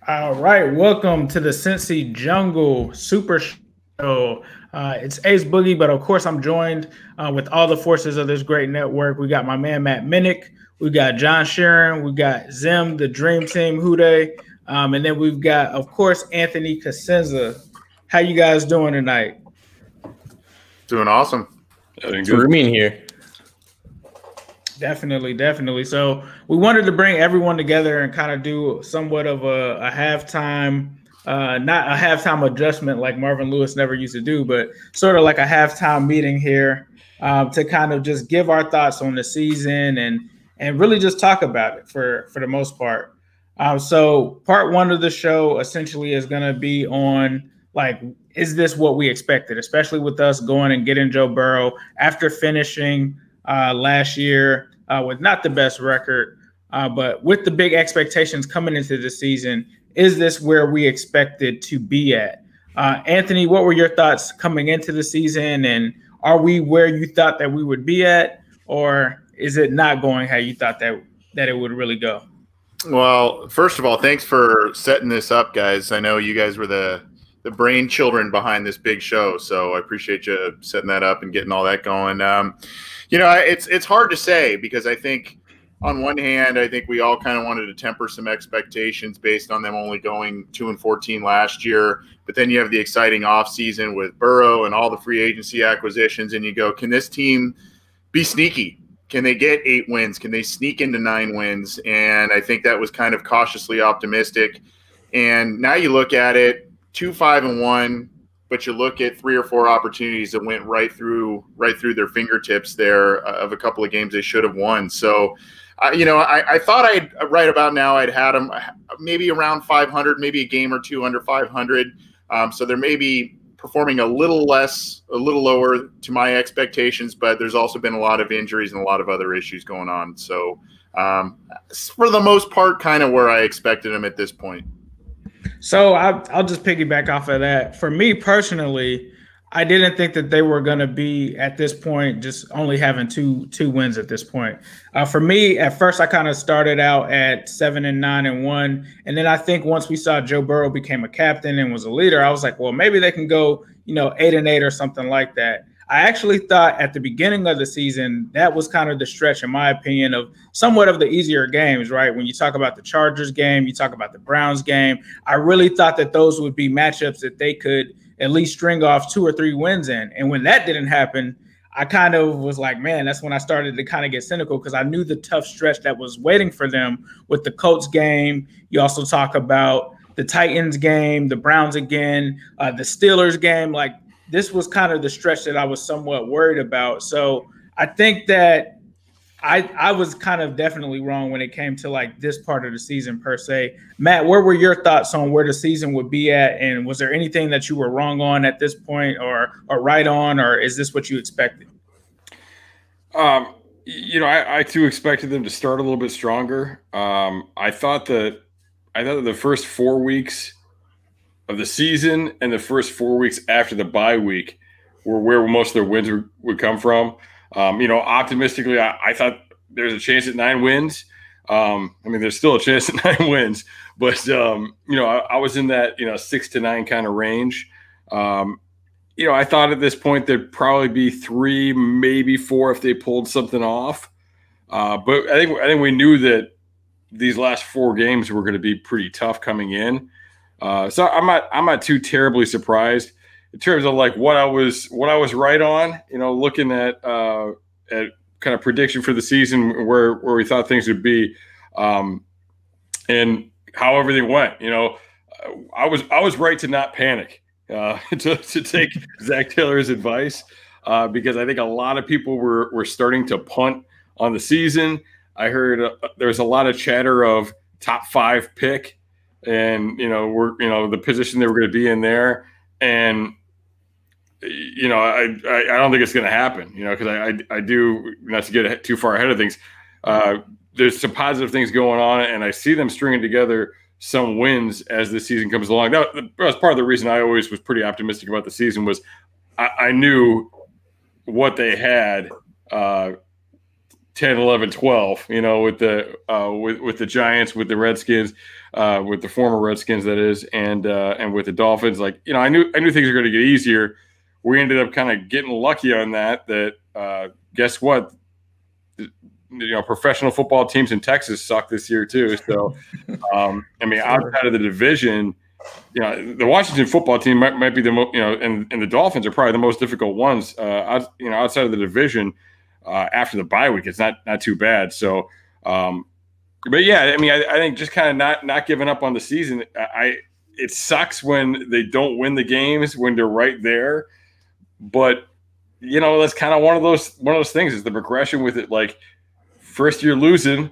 All right, welcome to the Cincy Jungle Super Show. It's Ace Boogie, but of course I'm joined with all the forces of this great network. We got my man Matt Minnick, we got John Sharon, we got Zim, the Dream Team, WhoDey, and then we've got, of course, Anthony Cosenza. How you guys doing tonight? Doing awesome. Grooming here. Definitely. So we wanted to bring everyone together and kind of do somewhat of a halftime, not a halftime adjustment like Marvin Lewis never used to do, but sort of like a halftime meeting here to kind of just give our thoughts on the season and really just talk about it for the most part. So part one of the show essentially is going to be on is this what we expected, especially with us going and getting Joe Burrow after finishing last year with not the best record, but with the big expectations coming into the season. Is this where we expected to be at? Anthony, what were your thoughts coming into the season, and are we where you thought that we would be at, or is it not going how you thought that it would really go? Well, first of all, thanks for setting this up, guys. I know you guys were the brain children behind this big show, so I appreciate you setting that up and getting all that going. It's hard to say because I think on one hand, I think we all kind of wanted to temper some expectations based on them only going 2-14 last year. But then you have the exciting offseason with Burrow and all the free agency acquisitions, and you go, can this team be sneaky? Can they get 8 wins? Can they sneak into 9 wins? And I think that was kind of cautiously optimistic. And now you look at it, 2-5-1, but you look at 3 or 4 opportunities that went right through their fingertips there of a couple of games they should have won. So, I thought right about now I'd had them maybe around 500, maybe a game or two under 500. So they're maybe performing a little lower to my expectations, but there's also been a lot of injuries and a lot of other issues going on. So for the most part, kind of where I expected them at this point. So I'll just piggyback off of that. For me personally, I didn't think that they were going to be at this point just only having two wins at this point. For me, at first, I kind of started out at 7-9-1, and then I think once we saw Joe Burrow became a captain and was a leader, I was like, well, maybe they can go 8-8 or something like that. I actually thought at the beginning of the season that was kind of the stretch, in my opinion, of somewhat of the easier games, right? When you talk about the Chargers game, you talk about the Browns game, I really thought that those would be matchups that they could at least string off 2 or 3 wins in. And when that didn't happen, I kind of was like, man, that's when I started to kind of get cynical because I knew the tough stretch that was waiting for them with the Colts game. You also talk about the Titans game, the Browns again, the Steelers game. Like, this was kind of the stretch that I was somewhat worried about. So I think that I was kind of definitely wrong when it came to this part of the season per se. Matt, where were your thoughts on where the season would be at? And was there anything that you were wrong on at this point or right on, or is this what you expected? I too expected them to start a little bit stronger. I thought that the first 4 weeks of the season and the first 4 weeks after the bye week were where most of their wins would come from. Optimistically, I thought there's a chance at 9 wins. There's still a chance at 9 wins, but I was in that 6 to 9 kind of range. I thought at this point there'd probably be 3, maybe 4 if they pulled something off. But I think we knew that these last 4 games were going to be pretty tough coming in. So I'm not too terribly surprised in terms of what I was right on, looking at kind of prediction for the season where we thought things would be, and how everything went. I was right to not panic, to take Zach Taylor's advice, because I think a lot of people were starting to punt on the season. I heard there was a lot of chatter of top 5 pick, and the position they were going to be in there, and I don't think it's going to happen, because I do, not to get too far ahead of things. There's some positive things going on, and I see them stringing together some wins as the season comes along. That was part of the reason I always was pretty optimistic about the season was I knew what they had 10, 11, 12, with the Giants, with the Redskins, with the former Redskins, that is, and with the Dolphins. Like, I knew things were going to get easier. We ended up kind of getting lucky on that. Guess what? Professional football teams in Texas suck this year too. So, outside of the division, the Washington football team might be the most, and the Dolphins are probably the most difficult ones. Outside of the division, after the bye week, it's not too bad. So, but yeah, I think just kind of not giving up on the season. It sucks when they don't win the games when they're right there, but that's kind of one of those things. Is the progression with it. Like, first you're losing,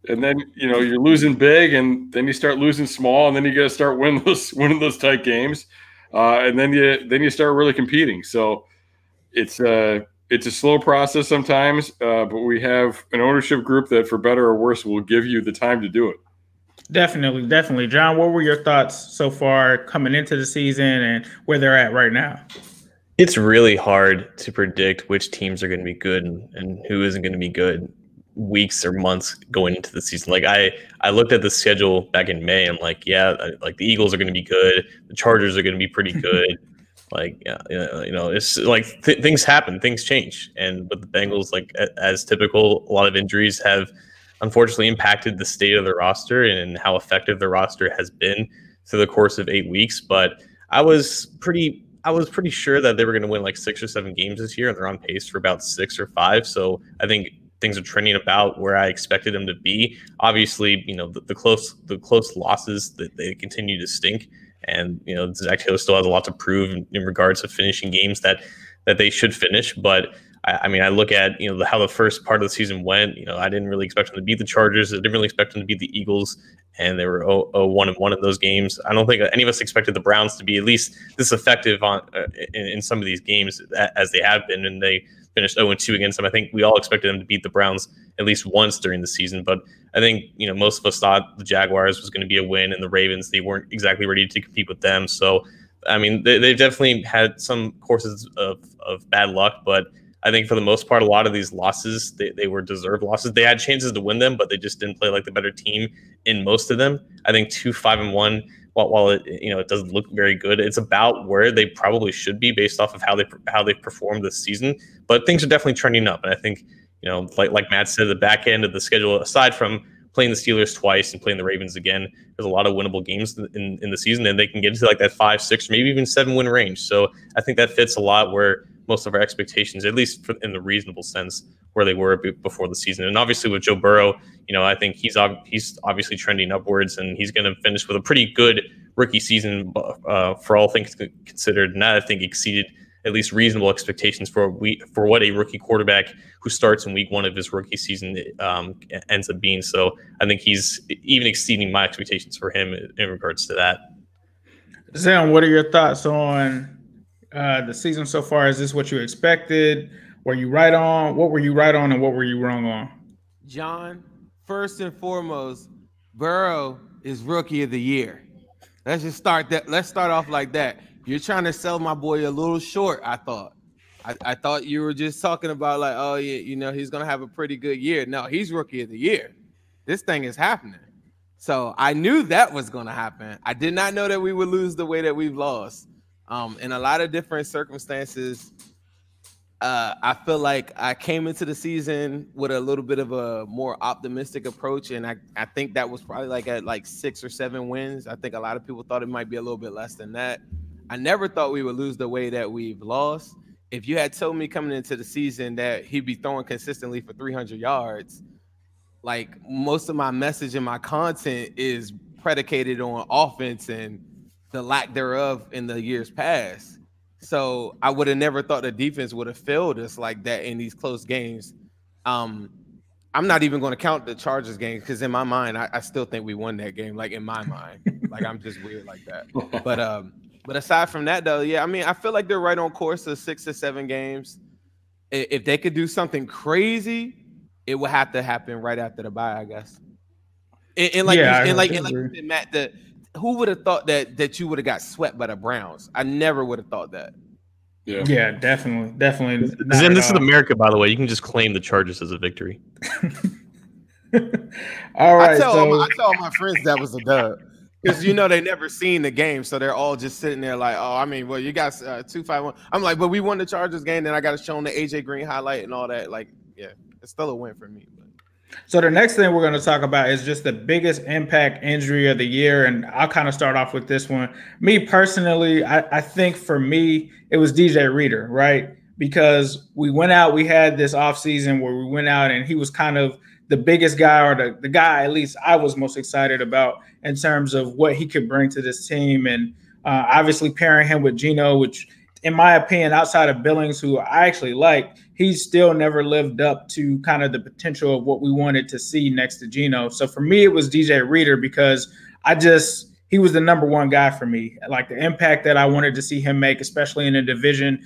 and then you're losing big, and then you start losing small, and then you got to start winning those tight games, and then you start really competing. So it's a slow process sometimes, but we have an ownership group that, for better or worse, will give you the time to do it. Definitely. John, what were your thoughts so far coming into the season and where they're at right now? It's really hard to predict which teams are going to be good and who isn't going to be good weeks or months going into the season. Like, I looked at the schedule back in May. I'm like, yeah, like the Eagles are going to be good. The Chargers are going to be pretty good. Like, it's like things happen, things change. And with the Bengals, like as typical, a lot of injuries have unfortunately impacted the state of the roster and how effective the roster has been through the course of 8 weeks. But I was pretty sure that they were going to win like 6 or 7 games this year, and they're on pace for about 6 or 5. So I think things are trending about where I expected them to be. Obviously, the close losses, that they continue to stink. And, Zach Taylor still has a lot to prove in regards to finishing games that they should finish. But I look at, how the first part of the season went. I didn't really expect them to beat the Chargers. I didn't really expect them to beat the Eagles. And they were 1-1 in those games. I don't think any of us expected the Browns to be at least this effective in some of these games as they have been. And they finished 0-2 against them. I think we all expected them to beat the Browns at least once during the season. But I think, most of us thought the Jaguars was going to be a win, and the Ravens, they weren't exactly ready to compete with them. So, they've definitely had some courses of bad luck. But I think for the most part, a lot of these losses, they were deserved losses. They had chances to win them, but they just didn't play like the better team in most of them. I think 2-5-1, while it doesn't look very good, it's about where they probably should be based off of how they performed this season. But things are definitely trending up, and I think like Matt said, the back end of the schedule, aside from playing the Steelers twice and playing the Ravens again, there's a lot of winnable games in the season, and they can get into like that 5, 6, maybe even 7 win range. So I think that fits a lot where most of our expectations, at least in the reasonable sense, where they were before the season. And obviously with Joe Burrow, I think he's obviously trending upwards, and he's going to finish with a pretty good rookie season for all things considered. And that, I think, exceeded at least reasonable expectations for what a rookie quarterback who starts in week 1 of his rookie season ends up being. So I think he's even exceeding my expectations for him in regards to that. Zan, what are your thoughts on the season so far? Is this what you expected? Were you right on? What were you right on, and what were you wrong on? John, first and foremost, Burrow is rookie of the year. Let's start off like that. You're trying to sell my boy a little short, I thought. I thought you were just talking about like, oh yeah, he's gonna have a pretty good year. No, he's rookie of the year. This thing is happening. So I knew that was gonna happen. I did not know that we would lose the way that we've lost. In a lot of different circumstances, I feel like I came into the season with a little bit of a more optimistic approach, and I think that was probably at 6 or 7 wins. I think a lot of people thought it might be a little bit less than that. I never thought we would lose the way that we've lost. If you had told me coming into the season that he'd be throwing consistently for 300 yards, like most of my message and my content is predicated on offense and the lack thereof in the years past. So I would have never thought the defense would have failed us like that in these close games. I'm not even going to count the Chargers game because in my mind, I still think we won that game. Like in my mind, like I'm just weird like that. But aside from that, though, yeah, I feel like they're right on course of 6 to 7 games. If they could do something crazy, it would have to happen right after the bye, I guess. And like you said, Matt, who would have thought that you would have got swept by the Browns? I never would have thought that. Yeah, definitely. And this is America, by the way. You can just claim the Chargers as a victory. All right. I tell all my friends that was a dub. Because they never seen the game, so they're all just sitting there like, oh, I mean, well, you got 2-5-1. I'm like, but we won the Chargers game, then I got to show them the AJ Green highlight and all that. Like, yeah, it's still a win for me. But. So the next thing we're going to talk about is just the biggest impact injury of the year, and I'll kind of start off with this one. Me personally, I think for me, it was DJ Reader, right? Because we went out, we had this offseason where we went out, and he was kind of the biggest guy, or the guy at least I was most excited about in terms of what he could bring to this team. And obviously pairing him with Geno, which in my opinion, outside of Billings, who I actually like, he's still never lived up to kind of the potential of what we wanted to see next to Geno. So for me, it was DJ Reader because he was the number one guy for me. Like the impact that I wanted to see him make, especially in a division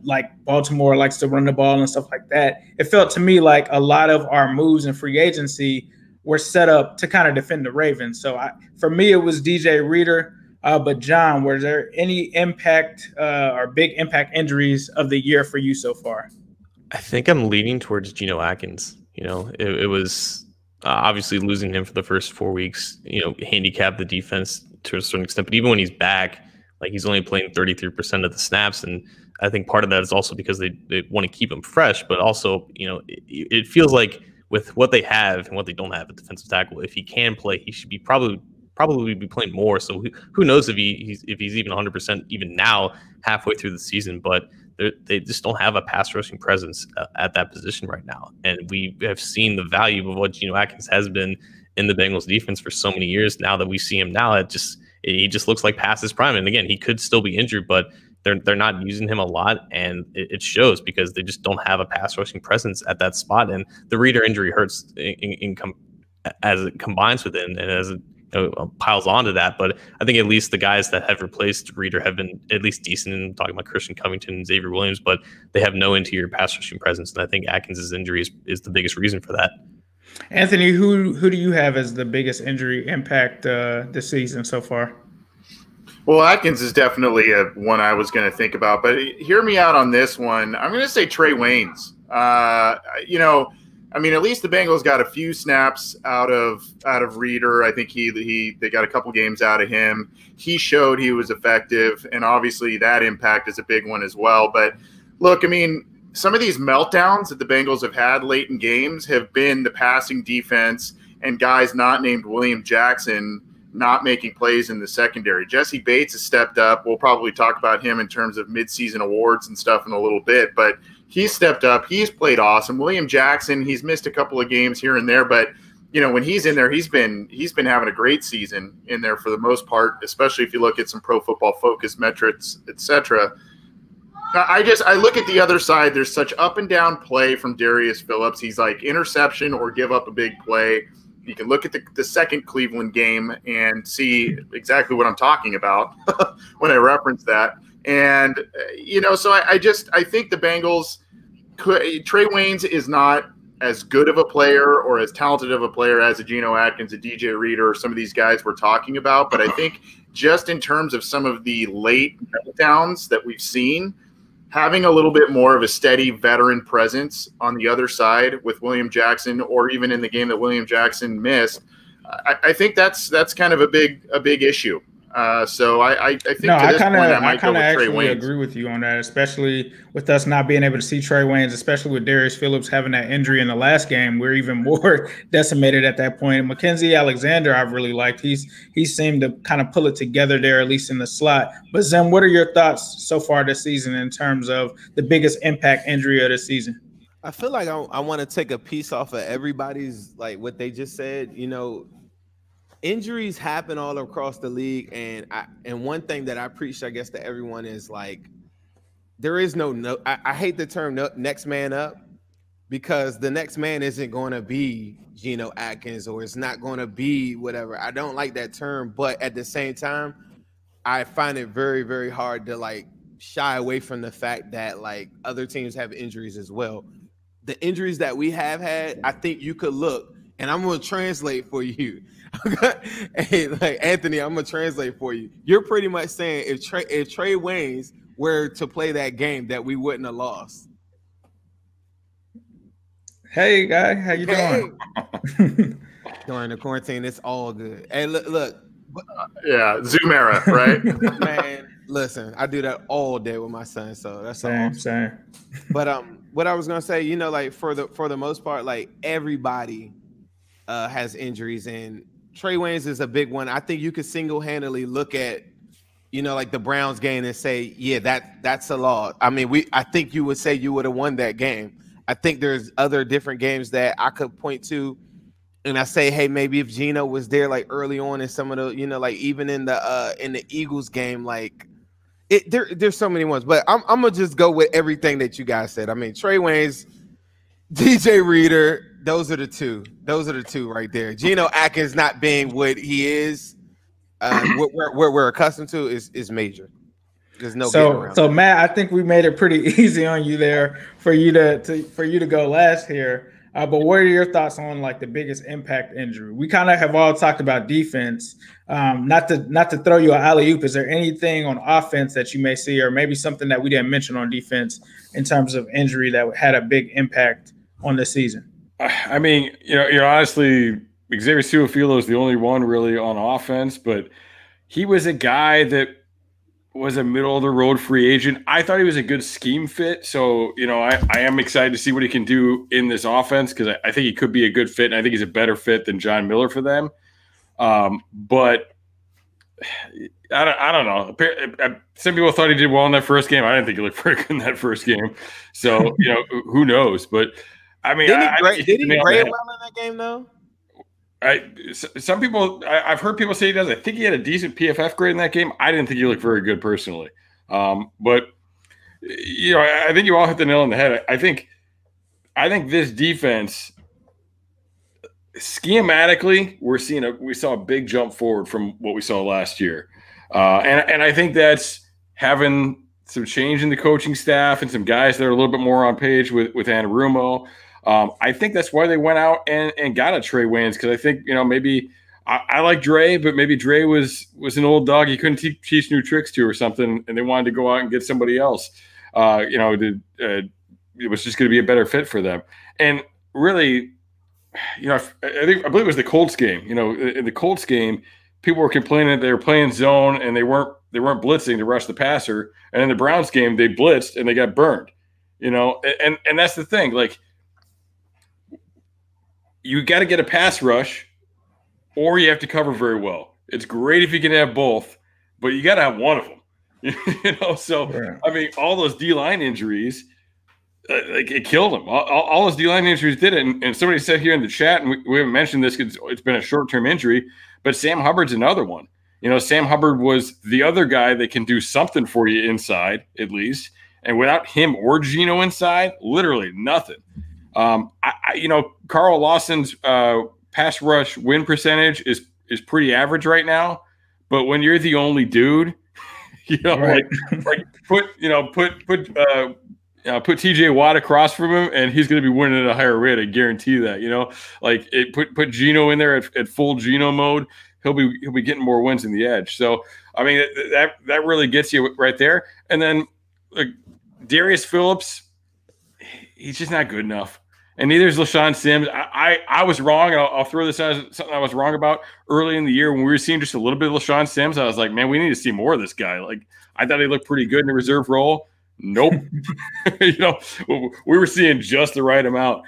like Baltimore likes to run the ball and stuff like that. It felt to me like a lot of our moves in free agency were set up to kind of defend the Ravens. So for me, it was DJ Reader. But John, were there any impact or big impact injuries of the year for you so far? I think I'm leaning towards Geno Atkins. It was obviously losing him for the first 4 weeks, handicapped the defense to a certain extent. But even when he's back, like he's only playing 33% of the snaps. And I think part of that is also because they want to keep him fresh. But also, it feels like with what they have and what they don't have at defensive tackle, if he can play, he should be probably be playing more. So who knows if he's even 100% even now halfway through the season. But they just don't have a pass rushing presence at that position right now. And we have seen the value of what Geno Atkins has been in the Bengals defense for so many years. Now that we see him now, he just looks like past his prime. And again, he could still be injured, but they're not using him a lot, and it shows because they just don't have a pass rushing presence at that spot. And the Reader injury hurts as it combines with it and as it piles onto that. But I think at least the guys that have replaced Reader have been at least decent. I'm talking about Christian Covington and Xavier Williams, but they have no interior pass rushing presence. And I think Atkins' injury is the biggest reason for that. Anthony, who do you have as the biggest injury impact this season so far? Well, Atkins is definitely one I was going to think about, but hear me out on this one. I'm going to say Trey Waynes. At least the Bengals got a few snaps out of Reader. I think they got a couple games out of him. He showed he was effective, and obviously that impact is a big one as well. But look, some of these meltdowns that the Bengals have had late in games have been the passing defense and guys not named William Jackson not making plays in the secondary. Jesse Bates has stepped up. We'll probably talk about him in terms of midseason awards and stuff in a little bit, but he's stepped up. He's played awesome. William Jackson, he's missed a couple of games here and there, but when he's in there, he's been having a great season in there for the most part, especially if you look at some Pro Football Focus metrics, etc. I look at the other side. There's such up and down play from Darius Phillips. He's like interception or give up a big play. You can look at the second Cleveland game and see exactly what I'm talking about when I reference that. And, so I think the Bengals Trey Waynes is not as good of a player or as talented of a player as a Geno Atkins, a DJ Reader, or some of these guys we're talking about. But I think just in terms of some of the late meltdowns that we've seen, having a little bit more of a steady veteran presence on the other side with William Jackson, or even in the game that William Jackson missed, I think that's kind of a big issue. So I think I kind of actually agree with you on that, especially with us not being able to see Trey Waynes, especially with Darius Phillips having that injury in the last game. We're even more decimated at that point. Mackenzie Alexander, I've really liked. He seemed to kind of pull it together there, at least in the slot. But Zem, what are your thoughts so far this season in terms of the biggest impact injury of the season? I feel like I want to take a piece off of everybody's, like what they just said. Injuries happen all across the league, and one thing that I preach, I guess, to everyone is like there is no I hate the term next man up, because the next man isn't going to be Geno Atkins, or it's not going to be whatever. I don't like that term, but at the same time, I find it very, very hard to like shy away from the fact that like other teams have injuries as well. The injuries that we have had, I think you could look, and I'm going to translate for you. Hey, like Anthony, I'm gonna translate for you. You're pretty much saying if Trey Waynes were to play that game that we wouldn't have lost. Hey, guy, how you doing? During the quarantine, it's all good. Hey, look. Yeah, Zoom era, right? Man, listen, I do that all day with my son, so that's same. But what I was gonna say, you know, like for the most part, like everybody has injuries, and Trey Waynes is a big one. I think you could single-handedly look at, you know, like the Browns game and say, yeah, that's a loss. I mean, I think you would say you would have won that game. I think there's other different games that I could point to, and I say, hey, maybe if Geno was there like early on in some of the, you know, like even in the Eagles game, like there's so many ones. But I'm gonna just go with everything that you guys said. I mean, Trey Waynes, DJ Reader, those are the two. Those are the two right there. Geno Atkins not being what he is, what we're accustomed to is major. There's no getting around so that. Matt, I think we made it pretty easy on you there for you to go last here. But what are your thoughts on like the biggest impact injury? We kind of have all talked about defense. Not to throw you an alley-oop, is there anything on offense that you may see, or maybe something that we didn't mention on defense in terms of injury that had a big impact on the season? I mean, you know, honestly, Xavier Su'a-Filo is the only one really on offense, but he was a guy that was a middle-of-the-road free agent. I thought he was a good scheme fit, so, you know, I am excited to see what he can do in this offense because I think he could be a good fit, and I think he's a better fit than John Miller for them. But I don't know. Some people thought he did well in that first game. I didn't think he looked very good in that first game. So, you know, who knows? But, I mean, did he grade well in that game, though? Some people, I've heard people say he does. I think he had a decent PFF grade in that game. I didn't think he looked very good personally. But, you know, I think you all hit the nail on the head. I think this defense, schematically, we saw a big jump forward from what we saw last year. And I think that's having some change in the coaching staff and some guys that are a little bit more on page with Anarumo. I think that's why they went out and got a Trey Waynes, because I think, you know, maybe I like Dre, but maybe Dre was an old dog he couldn't teach new tricks to or something, and they wanted to go out and get somebody else. You know, it was just going to be a better fit for them. And really, you know, I believe it was the Colts game. You know, in the Colts game, people were complaining that they were playing zone and they weren't blitzing to rush the passer. And in the Browns game, they blitzed and they got burned. You know, and that's the thing. Like, you got to get a pass rush, or you have to cover very well. It's great if you can have both, but you got to have one of them. You know, so yeah. I mean, all those D-line injuries, like it killed them. All those D-line injuries did it. And somebody said here in the chat, and we haven't mentioned this because it's been a short-term injury, but Sam Hubbard's another one. You know, Sam Hubbard was the other guy that can do something for you inside, at least. And without him or Geno inside, literally nothing. You know, Carl Lawson's pass rush win percentage is pretty average right now. But when you're the only dude, you know, right. like put TJ Watt across from him, and he's going to be winning at a higher rate. I guarantee that. You know, like put Geno in there at full Geno mode, he'll be getting more wins in the edge. So I mean that really gets you right there. And then like Darius Phillips, he's just not good enough. And neither is LaShawn Sims. I was wrong, and I'll throw this as something I was wrong about early in the year when we were seeing just a little bit of LaShawn Sims. I was like, man, we need to see more of this guy. Like, I thought he looked pretty good in the reserve role. Nope. You know, we were seeing just the right amount.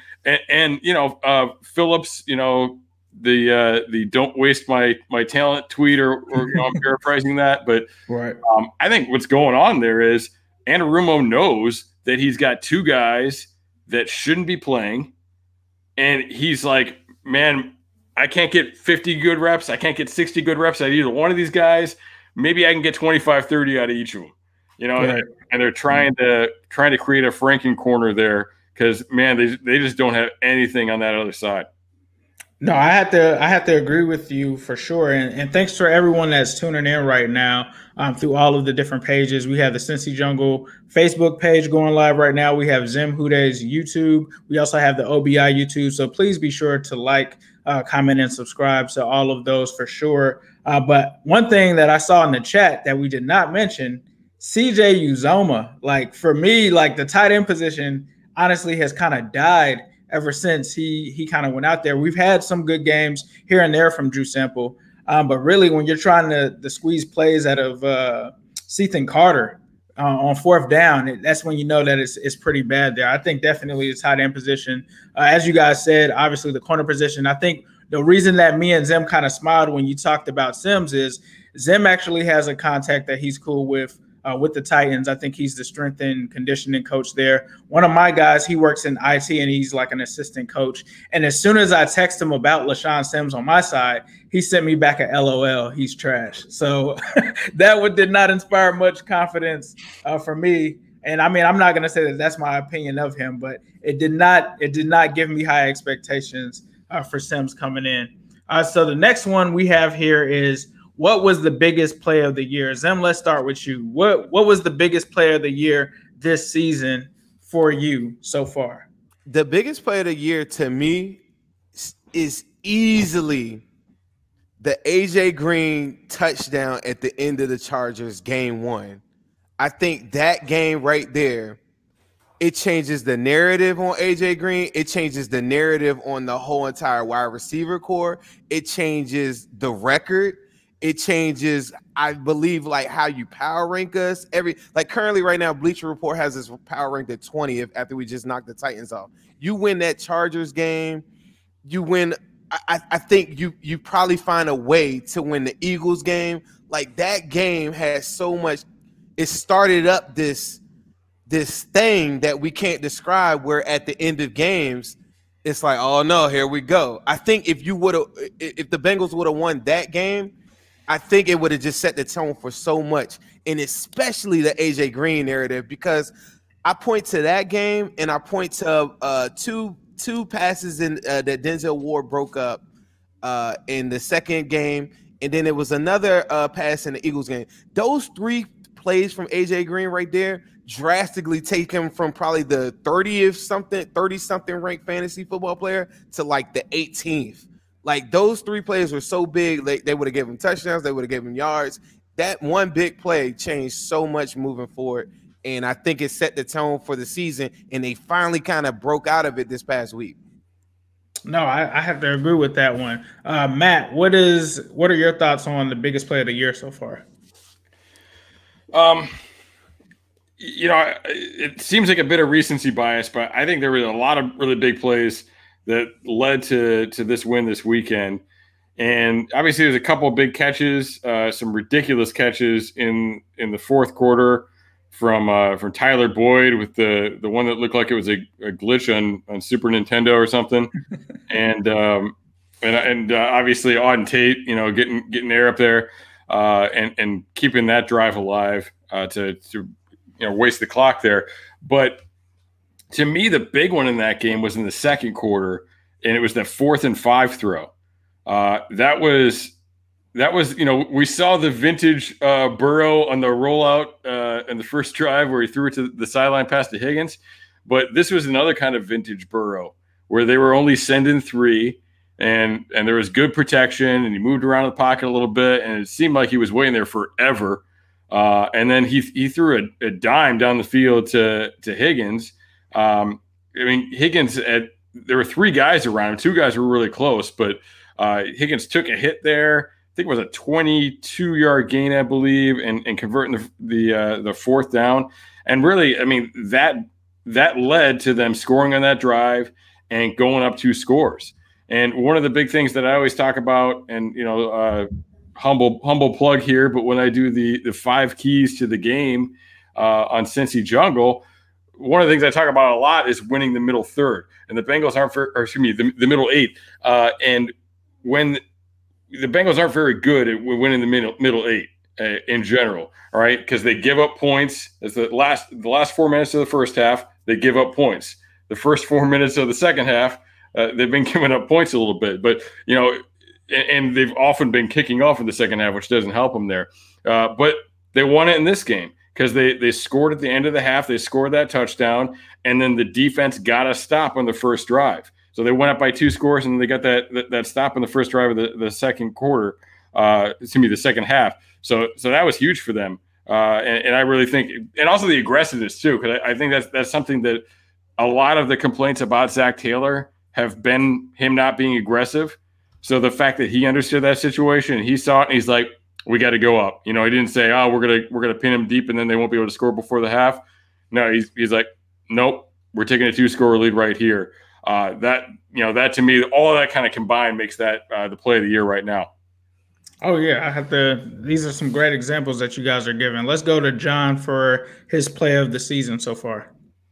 And you know, Phillips, you know, the don't waste my talent tweet, or you know, I'm paraphrasing that. But right. I think what's going on there is Anarumo knows that he's got two guys that shouldn't be playing, and he's like, man, I can't get 50 good reps. I can't get 60 good reps out of either one of these guys. Maybe I can get 25, 30 out of each of them, you know, right. And they're trying to create a Franken corner there because, man, they just don't have anything on that other side. No, I have to agree with you for sure. And thanks for everyone that's tuning in right now through all of the different pages. We have the Cincy Jungle Facebook page going live right now. We have Zim WhoDey's YouTube. We also have the OBI YouTube. So please be sure to like, comment, and subscribe to all of those for sure. But one thing that I saw in the chat that we did not mention, CJ Uzoma, like for me, like the tight end position honestly has kind of died ever since he kind of went out there. We've had some good games here and there from Drew Sample, but really when you're trying to squeeze plays out of Ethan Carter on fourth down, that's when you know that it's pretty bad there. I think definitely the tight end position, as you guys said, obviously the corner position. I think the reason that me and Zim kind of smiled when you talked about Sims is Zim actually has a contact that he's cool with the Titans. I think he's the strength and conditioning coach there. One of my guys, he works in IT and he's like an assistant coach. And as soon as I text him about LaShawn Sims on my side, he sent me back a LOL. He's trash. So that one did not inspire much confidence for me. And I mean, I'm not going to say that that's my opinion of him, but it did not give me high expectations for Sims coming in. So the next one we have here is, what was the biggest play of the year? Zim, let's start with you. What was the biggest play of the year this season for you so far? The biggest play of the year to me is easily the AJ Green touchdown at the end of the Chargers game 1. I think that game right there, it changes the narrative on AJ Green. It changes the narrative on the whole entire wide receiver core. It changes the record. It changes, I believe, like how you power rank us. Currently right now, Bleacher Report has this power ranked at 20th after we just knocked the Titans off. You win that Chargers game, you win. I think you probably find a way to win the Eagles game. Like that game has so much. It started up this thing that we can't describe. Where at the end of games, it's like, oh no, here we go. I think if the Bengals would have won that game, I think it would have just set the tone for so much, and especially the AJ Green narrative, because I point to that game and I point to two passes that Denzel Ward broke up in the second game, and then it was another pass in the Eagles game. Those 3 plays from AJ Green right there drastically take him from probably the 30-something ranked fantasy football player to like the 18th. Like those 3 plays were so big, they would have given him touchdowns, they would have given him yards. That one big play changed so much moving forward, and I think it set the tone for the season, and they finally kind of broke out of it this past week. No, I have to agree with that one. Matt, what are your thoughts on the biggest play of the year so far? It seems like a bit of recency bias, but I think there were a lot of really big plays that led to this win this weekend. And obviously there's a couple of big catches, some ridiculous catches in the fourth quarter from Tyler Boyd with the one that looked like it was a glitch on Super Nintendo or something. and obviously Auden Tate, getting air up there and keeping that drive alive to waste the clock there. But to me, the big one in that game was in the second quarter, and it was that 4th and 5 throw. That was we saw the vintage Burrow on the rollout in the first drive where he threw it to the sideline pass to Higgins, but this was another kind of vintage Burrow where they were only sending 3, and there was good protection, and he moved around the pocket a little bit, and it seemed like he was waiting there forever. And then he threw a dime down the field to Higgins. Higgins there were 3 guys around him. 2 guys were really close, but Higgins took a hit there. I think it was a 22-yard gain, I believe, and converting the 4th down. And really, that led to them scoring on that drive and going up 2 scores. And one of the big things that I always talk about, and humble plug here, but when I do the 5 keys to the game on Cincy Jungle, one of the things I talk about a lot is winning the middle third, and the Bengals the middle 8. And when the Bengals aren't very good at winning the middle 8 in general, all right, because they give up points. As the last 4 minutes of the first half, they give up points. The first 4 minutes of the second half, they've been giving up points a little bit, but and they've often been kicking off in the second half, which doesn't help them there. But they won it in this game because they scored at the end of the half. They scored that touchdown, and then the defense got a stop on the first drive. So they went up by 2 scores, and they got that stop in the first drive of the second quarter. The second half. So that was huge for them. And I really think, and also the aggressiveness too, because I think that's something that a lot of the complaints about Zach Taylor have been him not being aggressive. So the fact that he understood that situation and he saw it and he's like, we got to go up. He didn't say, oh, we're gonna pin him deep and then they won't be able to score before the half. No, he's like, nope, we're taking a 2-score lead right here. That to me, all of that kind of combined makes that the play of the year right now. Oh yeah, these are some great examples that you guys are giving. Let's go to John for his play of the season so far.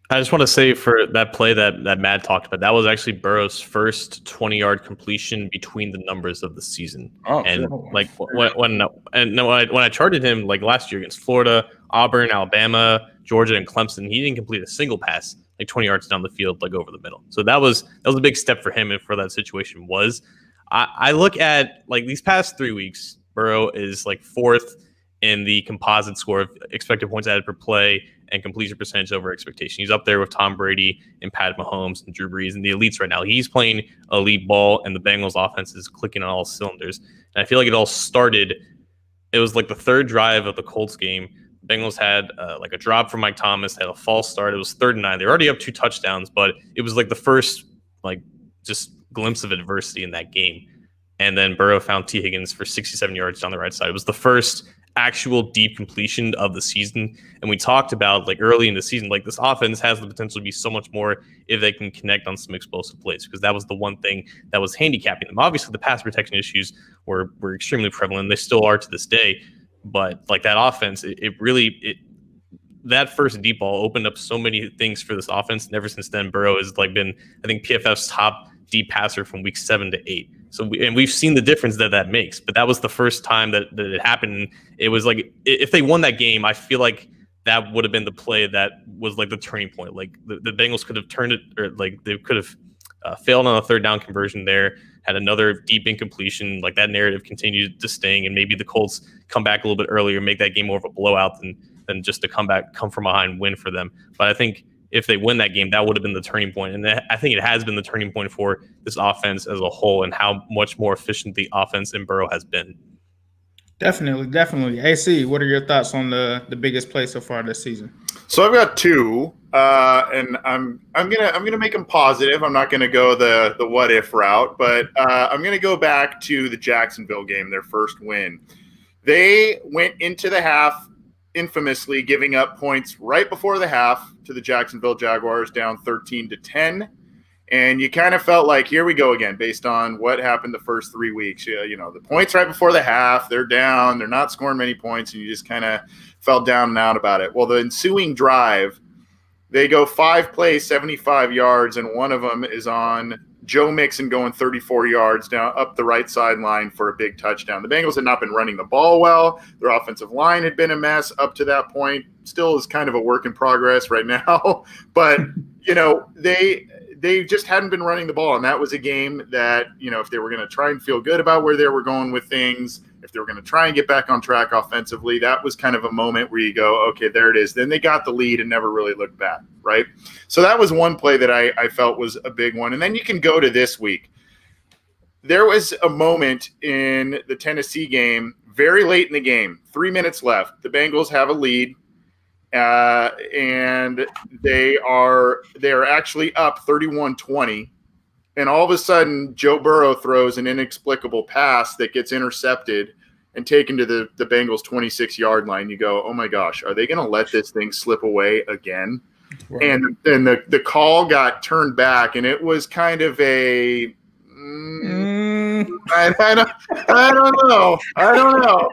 I just want to say for that play that Matt talked about, that was actually Burrow's first 20-yard completion between the numbers of the season. Oh, and sure. like when I charted him like last year against Florida, Auburn, Alabama, Georgia, and Clemson, he didn't complete a single pass like 20 yards down the field, like over the middle. So that was a big step for him and for that situation was. I look at like these past 3 weeks, Burrow is like 4th in the composite score of expected points added per play and completion percentage over expectation. He's up there with Tom Brady and Pat Mahomes and Drew Brees and the elites right now. He's playing elite ball, and the Bengals offense is clicking on all cylinders. And I feel like it all started. It was like the 3rd drive of the Colts game. The Bengals had like a drop from Mike Thomas, had a false start. It was 3rd and 9. They were already up 2 touchdowns, but it was like the first like just glimpse of adversity in that game. And then Burrow found T. Higgins for 67 yards down the right side. It was the first actual deep completion of the season. And we talked about like early in the season, like this offense has the potential to be so much more if they can connect on some explosive plays, because that was the one thing that was handicapping them. Obviously, the pass protection issues were extremely prevalent. They still are to this day. But like that offense, that first deep ball opened up so many things for this offense. And ever since then, Burrow has like been, I think, PFF's top deep passer from week 7 to 8. So we've seen the difference that makes, but that was the first time that it happened. It was like if they won that game, I feel like that would have been the play that was like the turning point. Like the Bengals could have turned it, or like they could have failed on a 3rd down conversion there, had another deep incompletion. Like that narrative continued to sting, and maybe the Colts come back a little bit earlier, make that game more of a blowout than just to come from behind win for them. But I think if they win that game, that would have been the turning point. And I think it has been the turning point for this offense as a whole and how much more efficient the offense in Burrow has been. Definitely. AC, what are your thoughts on the biggest play so far this season? So I've got 2, and I'm gonna make them positive. I'm not gonna go the what if route, but I'm gonna go back to the Jacksonville game, their first win. They went into the half infamously giving up points right before the half to the Jacksonville Jaguars, down 13-10. And you kind of felt like, here we go again, based on what happened the first 3 weeks. The points right before the half, they're down, they're not scoring many points, and you just kind of felt down and out about it. Well, the ensuing drive, they go 5 plays, 75 yards, and one of them is on Joe Mixon going 34 yards down up the right sideline for a big touchdown. The Bengals had not been running the ball well. Their offensive line had been a mess up to that point. Still is kind of a work in progress right now. But, they just hadn't been running the ball. And that was a game that, if they were going to try and feel good about where they were going with things, if they were going to try and get back on track offensively, that was kind of a moment where you go, okay, there it is. Then they got the lead and never really looked back, right? So that was one play that I felt was a big one. And then you can go to this week. There was a moment in the Tennessee game, very late in the game, 3 minutes left. The Bengals have a lead, and they are actually up 31-20. And all of a sudden, Joe Burrow throws an inexplicable pass that gets intercepted and taken to the Bengals' 26-yard line. You go, oh, my gosh, are they going to let this thing slip away again? Right. And then the call got turned back, and it was kind of a I don't know.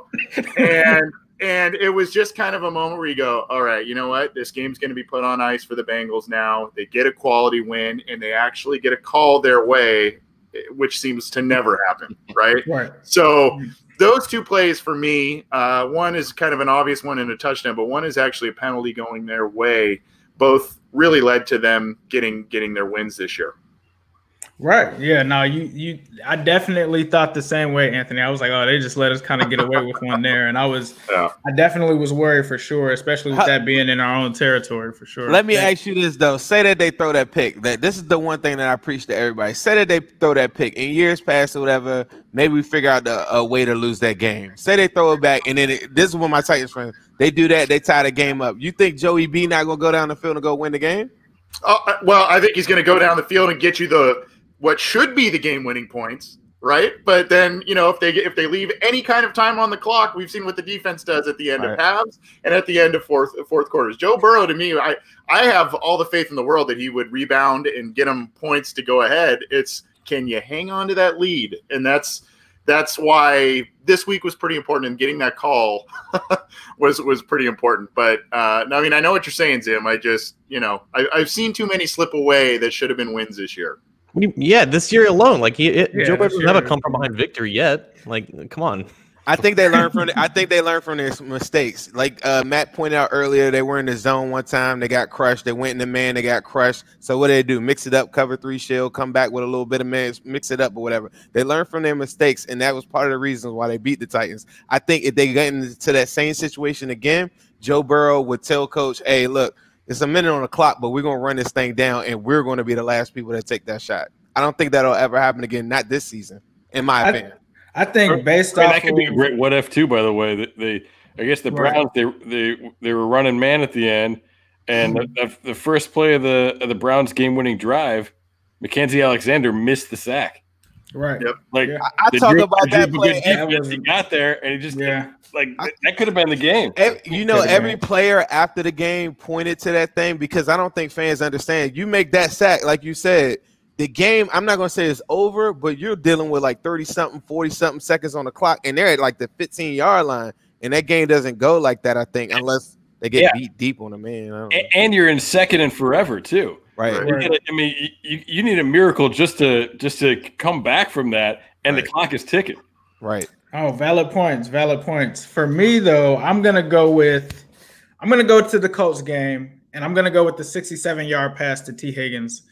And it was just kind of a moment where you go, all right, you know what? This game's going to be put on ice for the Bengals now. They get a quality win, and they actually get a call their way, which seems to never happen, right? Right. So those 2 plays for me, one is kind of an obvious one and a touchdown, but one is actually a penalty going their way. Both really led to them getting their wins this year. Right. Yeah. No, I definitely thought the same way, Anthony. I was like, oh, they just let us kind of get away with one there. And I definitely was worried for sure, especially with that being in our own territory for sure. Let me ask you this though. Say that they throw that pick. This is the one thing that I preach to everybody. Say that they throw that pick in years past or whatever. Maybe we figure out a way to lose that game. Say they throw it back, and then this is when my Titans friends, they do that. They tie the game up. You think Joey B not gonna go down the field and go win the game? Well, I think he's going to go down the field and get you what should be the game-winning points, right? But then, if they leave any kind of time on the clock, we've seen what the defense does at the end of halves and at the end of fourth quarters. Joe Burrow, to me, I have all the faith in the world that he would rebound and get him points to go ahead. It's, can you hang on to that lead? And that's why this week was pretty important, and getting that call was pretty important. But I mean, I know what you're saying, Zim. I just, I've seen too many slip away that should have been wins this year. Yeah, this year alone, like Joe Burrow doesn't have a come from behind victory yet. Like, come on. I think they learned from their mistakes. Like Matt pointed out earlier, they were in the zone one time, they got crushed. They went in the man, they got crushed. So what did they do? Mix it up, cover 3 shield, come back with a little bit of man, mix it up or whatever. They learned from their mistakes, and that was part of the reasons why they beat the Titans. I think if they got into that same situation again, Joe Burrow would tell coach, hey, look, it's a minute on the clock, but we're going to run this thing down, and we're going to be the last people that take that shot. I don't think that'll ever happen again, not this season, in my opinion. I think that could be a great what if too. By the way, I guess the Browns they were running man at the end, and the first play of the Browns game winning drive, Mackenzie Alexander missed the sack. Right. Yep. Like I talk about that play. He got there, and he just that could have been the game. Every player after the game pointed to that thing, because I don't think fans understand. You make that sack, like you said. The game, I'm not going to say it's over, but you're dealing with like 30-something, 40-something seconds on the clock, and they're at like the 15-yard line, and that game doesn't go like that, I think, unless they get beat deep on a man. And you're in second and forever, too. Right. You need a miracle just to come back from that, and the clock is ticking. Right. Oh, valid points. For me, though, I'm going to go to the Colts game, and I'm going to go with the 67-yard pass to T. Higgins.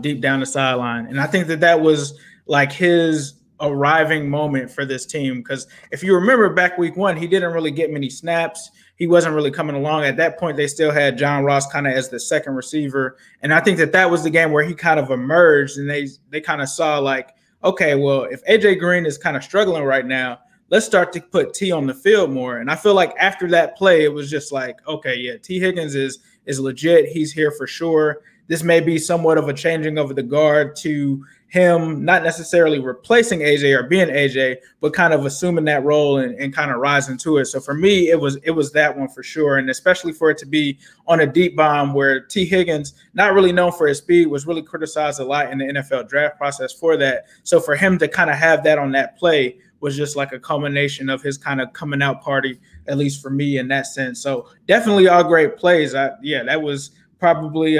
Deep down the sideline. And I think that was like his arriving moment for this team, because if you remember back week 1, he didn't really get many snaps. He wasn't really coming along. At that point, they still had John Ross kind of as the second receiver. And I think that was the game where he kind of emerged, and they kind of saw like, okay, well, if AJ Green is kind of struggling right now, let's start to put T on the field more. And I feel like after that play, it was just like, okay, yeah, T. Higgins is legit. He's here for sure. This may be somewhat of a changing of the guard to him, not necessarily replacing AJ or being AJ, but kind of assuming that role and kind of rising to it. So for me, it was that one for sure. And especially for it to be on a deep bomb where T. Higgins, not really known for his speed, was really criticized a lot in the NFL draft process for that. So for him to kind of have that on that play was just like a culmination of his kind of coming out party, at least for me in that sense. So definitely all great plays. That was probably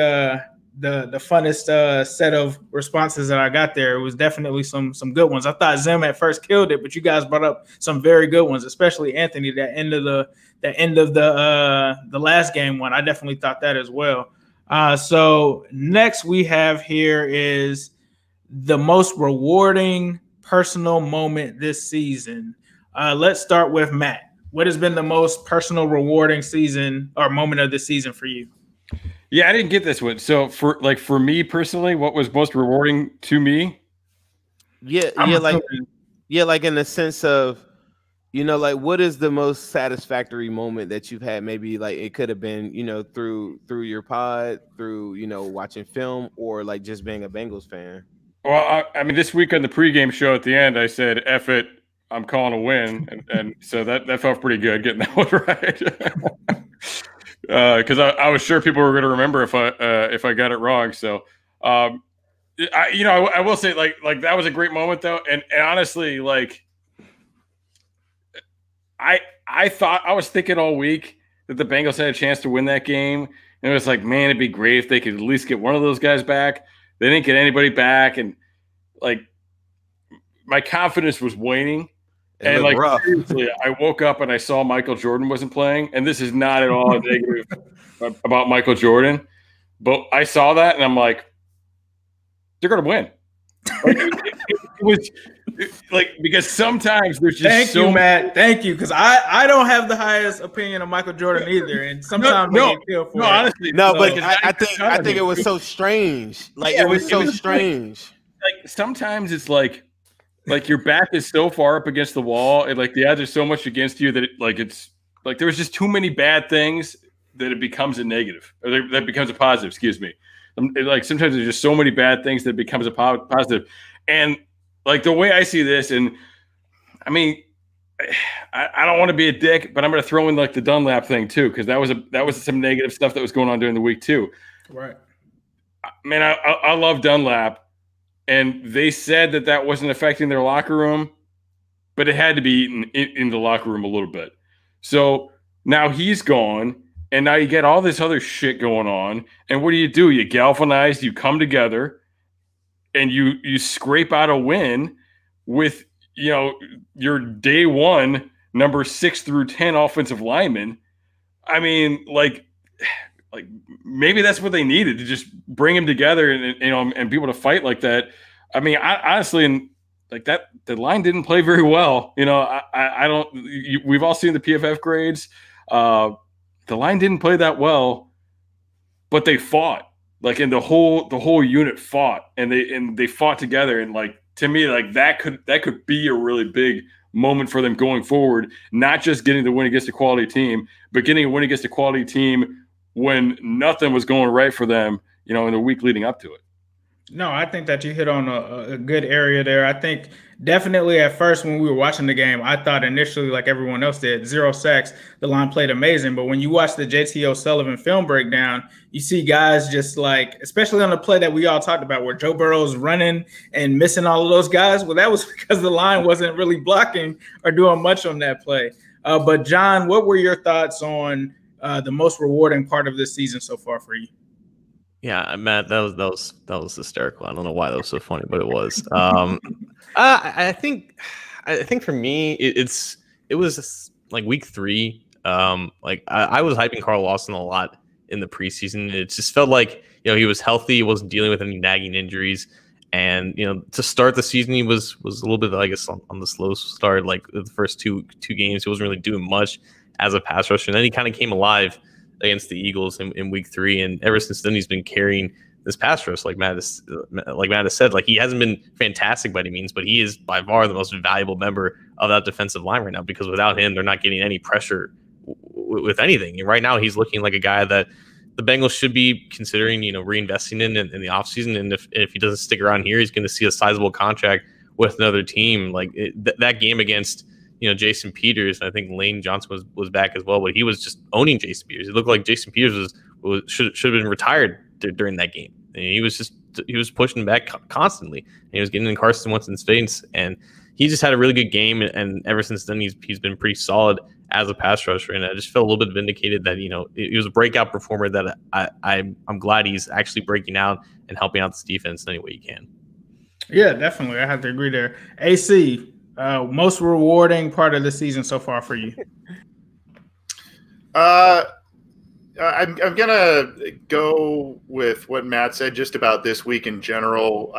the funnest set of responses that I got there. It was definitely some good ones. I thought Zim at first killed it, but you guys brought up some very good ones, especially Anthony, the end of the last game one. I definitely thought that as well. So next we have here is the most rewarding personal moment this season. Let's start with Matt. What has been the most personal rewarding season or moment of the season for you? Yeah, I didn't get this one. So for me personally, what was most rewarding to me? Like in the sense of, like what is the most satisfactory moment that you've had? Maybe like it could have been, through your pod, through, watching film, or like just being a Bengals fan. Well, I mean, this week on the pregame show at the end, I said, F it, I'm calling a win. And so that felt pretty good getting that one right. Because I was sure people were going to remember if I got it wrong. So, I will say like that was a great moment though. And honestly, like I thought, I was thinking all week that the Bengals had a chance to win that game. And it was like, man, it'd be great if they could at least get one of those guys back. They didn't get anybody back. And like my confidence was waning. And like seriously, I woke up and I saw Michael Jordan wasn't playing, and this is not at all a negative about Michael Jordan, but I saw that and I'm like, they're going to win. Like, it was like, because sometimes there's just Thank you, Matt. Thank you, because I don't have the highest opinion of Michael Jordan either, and sometimes I get killed for it. Honestly, No, so, but I think it was so strange. Like Yeah, it was so like, strange. like sometimes it's like your back is so far up against the wall, and like the odds are so much against you that it's like there's just too many bad things that it becomes a negative, or that becomes a positive. Excuse me. Like sometimes there's just so many bad things that it becomes a positive, and like the way I see this, and I mean, I don't want to be a dick, but I'm going to throw in like the Dunlap thing too, because that was some negative stuff that was going on during the week too. Right. Man, I love Dunlap, and they said that wasn't affecting their locker room, but it had to be eaten in the locker room a little bit. So now he's gone, and now you get all this other shit going on. And what do? You galvanize, you come together, and you scrape out a win with, you know, your day one number 6 through 10 offensive linemen. I mean, like maybe that's what they needed, to just bring them together and people to fight like that. I mean, I honestly, like that, the line didn't play very well. You know, I don't. We've all seen the PFF grades. The line didn't play that well, but they fought. Like, and the whole unit fought, and they fought together. And like, to me, like that could be a really big moment for them going forward. Not just getting the win against a quality team, but getting a win against a quality team when nothing was going right for them, you know, in the week leading up to it. No, I think that you hit on a good area there. I think definitely at first when we were watching the game, I thought initially, like everyone else did, 0 sacks. The line played amazing. But when you watch the JT O'Sullivan film breakdown, you see guys just like, especially on the play that we all talked about where Joe Burrow's running and missing all of those guys. Well, that was because the line wasn't really blocking or doing much on that play. But John, what were your thoughts on the most rewarding part of this season so far for you? Yeah, Matt, that was hysterical. I don't know why that was so funny, but it was. I think for me, it was like week 3. Like I was hyping Carl Lawson a lot in the preseason. It just felt like, you know, he was healthy, he wasn't dealing with any nagging injuries, and you know, to start the season, he was a little bit, I guess, on the slow start. Like the first two games, he wasn't really doing much as a pass rusher, and then he kind of came alive against the Eagles in week 3, and ever since then he's been carrying this pass rush. Like Matt has said, like he hasn't been fantastic by any means, but he is by far the most valuable member of that defensive line right now, because without him, they're not getting any pressure with anything. And right now, he's looking like a guy that the Bengals should be considering, you know, reinvesting in the offseason. And if he doesn't stick around here, he's going to see a sizable contract with another team. Like that game against, you know, Jason Peters, and I think Lane Johnson was back as well, but he was just owning Jason Peters. It looked like Jason Peters should have been retired during that game. And he was pushing back constantly, and he was getting in Carson Wentz's face, and he just had a really good game. And ever since then, he's been pretty solid as a pass rusher. And I just felt a little bit vindicated that, you know, he was a breakout performer that I'm glad he's actually breaking out and helping out this defense in any way he can. Yeah, definitely. I have to agree there. AC, most rewarding part of the season so far for you? I'm gonna go with what Matt said just about this week in general.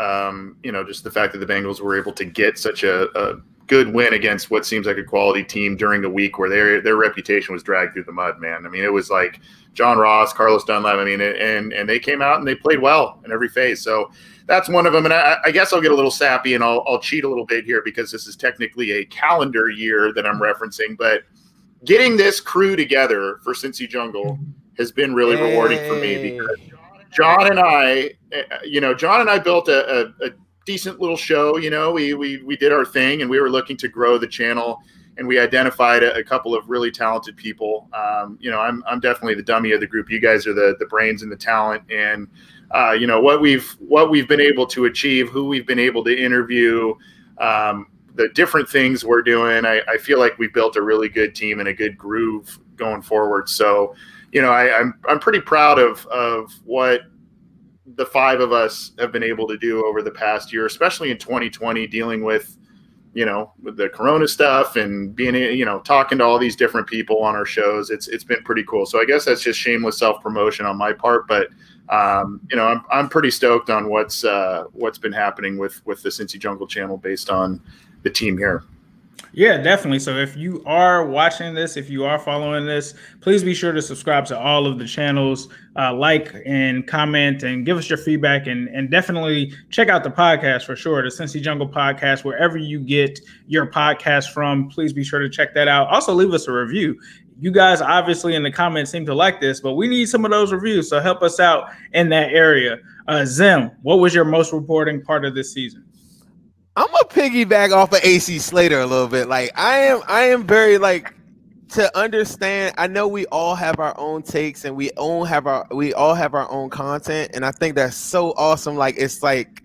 You know, just the fact that the Bengals were able to get such a good win against what seems like a quality team during a week where their reputation was dragged through the mud, man. I mean, it was like John Ross, Carlos Dunlap. I mean, and they came out and they played well in every phase. So that's one of them. And I guess I'll get a little sappy and I'll cheat a little bit here because this is technically a calendar year that I'm referencing. But getting this crew together for Cincy Jungle has been really rewarding for me, because John and I built a decent little show. You know, we did our thing, and we were looking to grow the channel, and we identified a couple of really talented people. You know, I'm definitely the dummy of the group. You guys are the brains and the talent, and you know, what we've been able to achieve, who we've been able to interview, the different things we're doing. I feel like we've built a really good team and a good groove going forward. So, you know, I'm pretty proud of what the 5 of us have been able to do over the past year, especially in 2020, dealing with, you know, with the Corona stuff and being, you know, talking to all these different people on our shows. It's been pretty cool. So I guess that's just shameless self-promotion on my part, but I'm pretty stoked on what's been happening with the Cincy Jungle channel based on the team here. Yeah, definitely. So if you are watching this, if you are following this, please be sure to subscribe to all of the channels, like and comment and give us your feedback, and definitely check out the podcast for sure, the Cincy Jungle podcast, wherever you get your podcast from. Please be sure to check that out. Also, leave us a review. You guys obviously in the comments seem to like this, but we need some of those reviews, so help us out in that area. Zim, what was your most rewarding part of this season? I'm gonna piggyback off of AC Slater a little bit. Like I am very like to understand. I know we all have our own takes and we all have our own content, and I think that's so awesome. Like it's like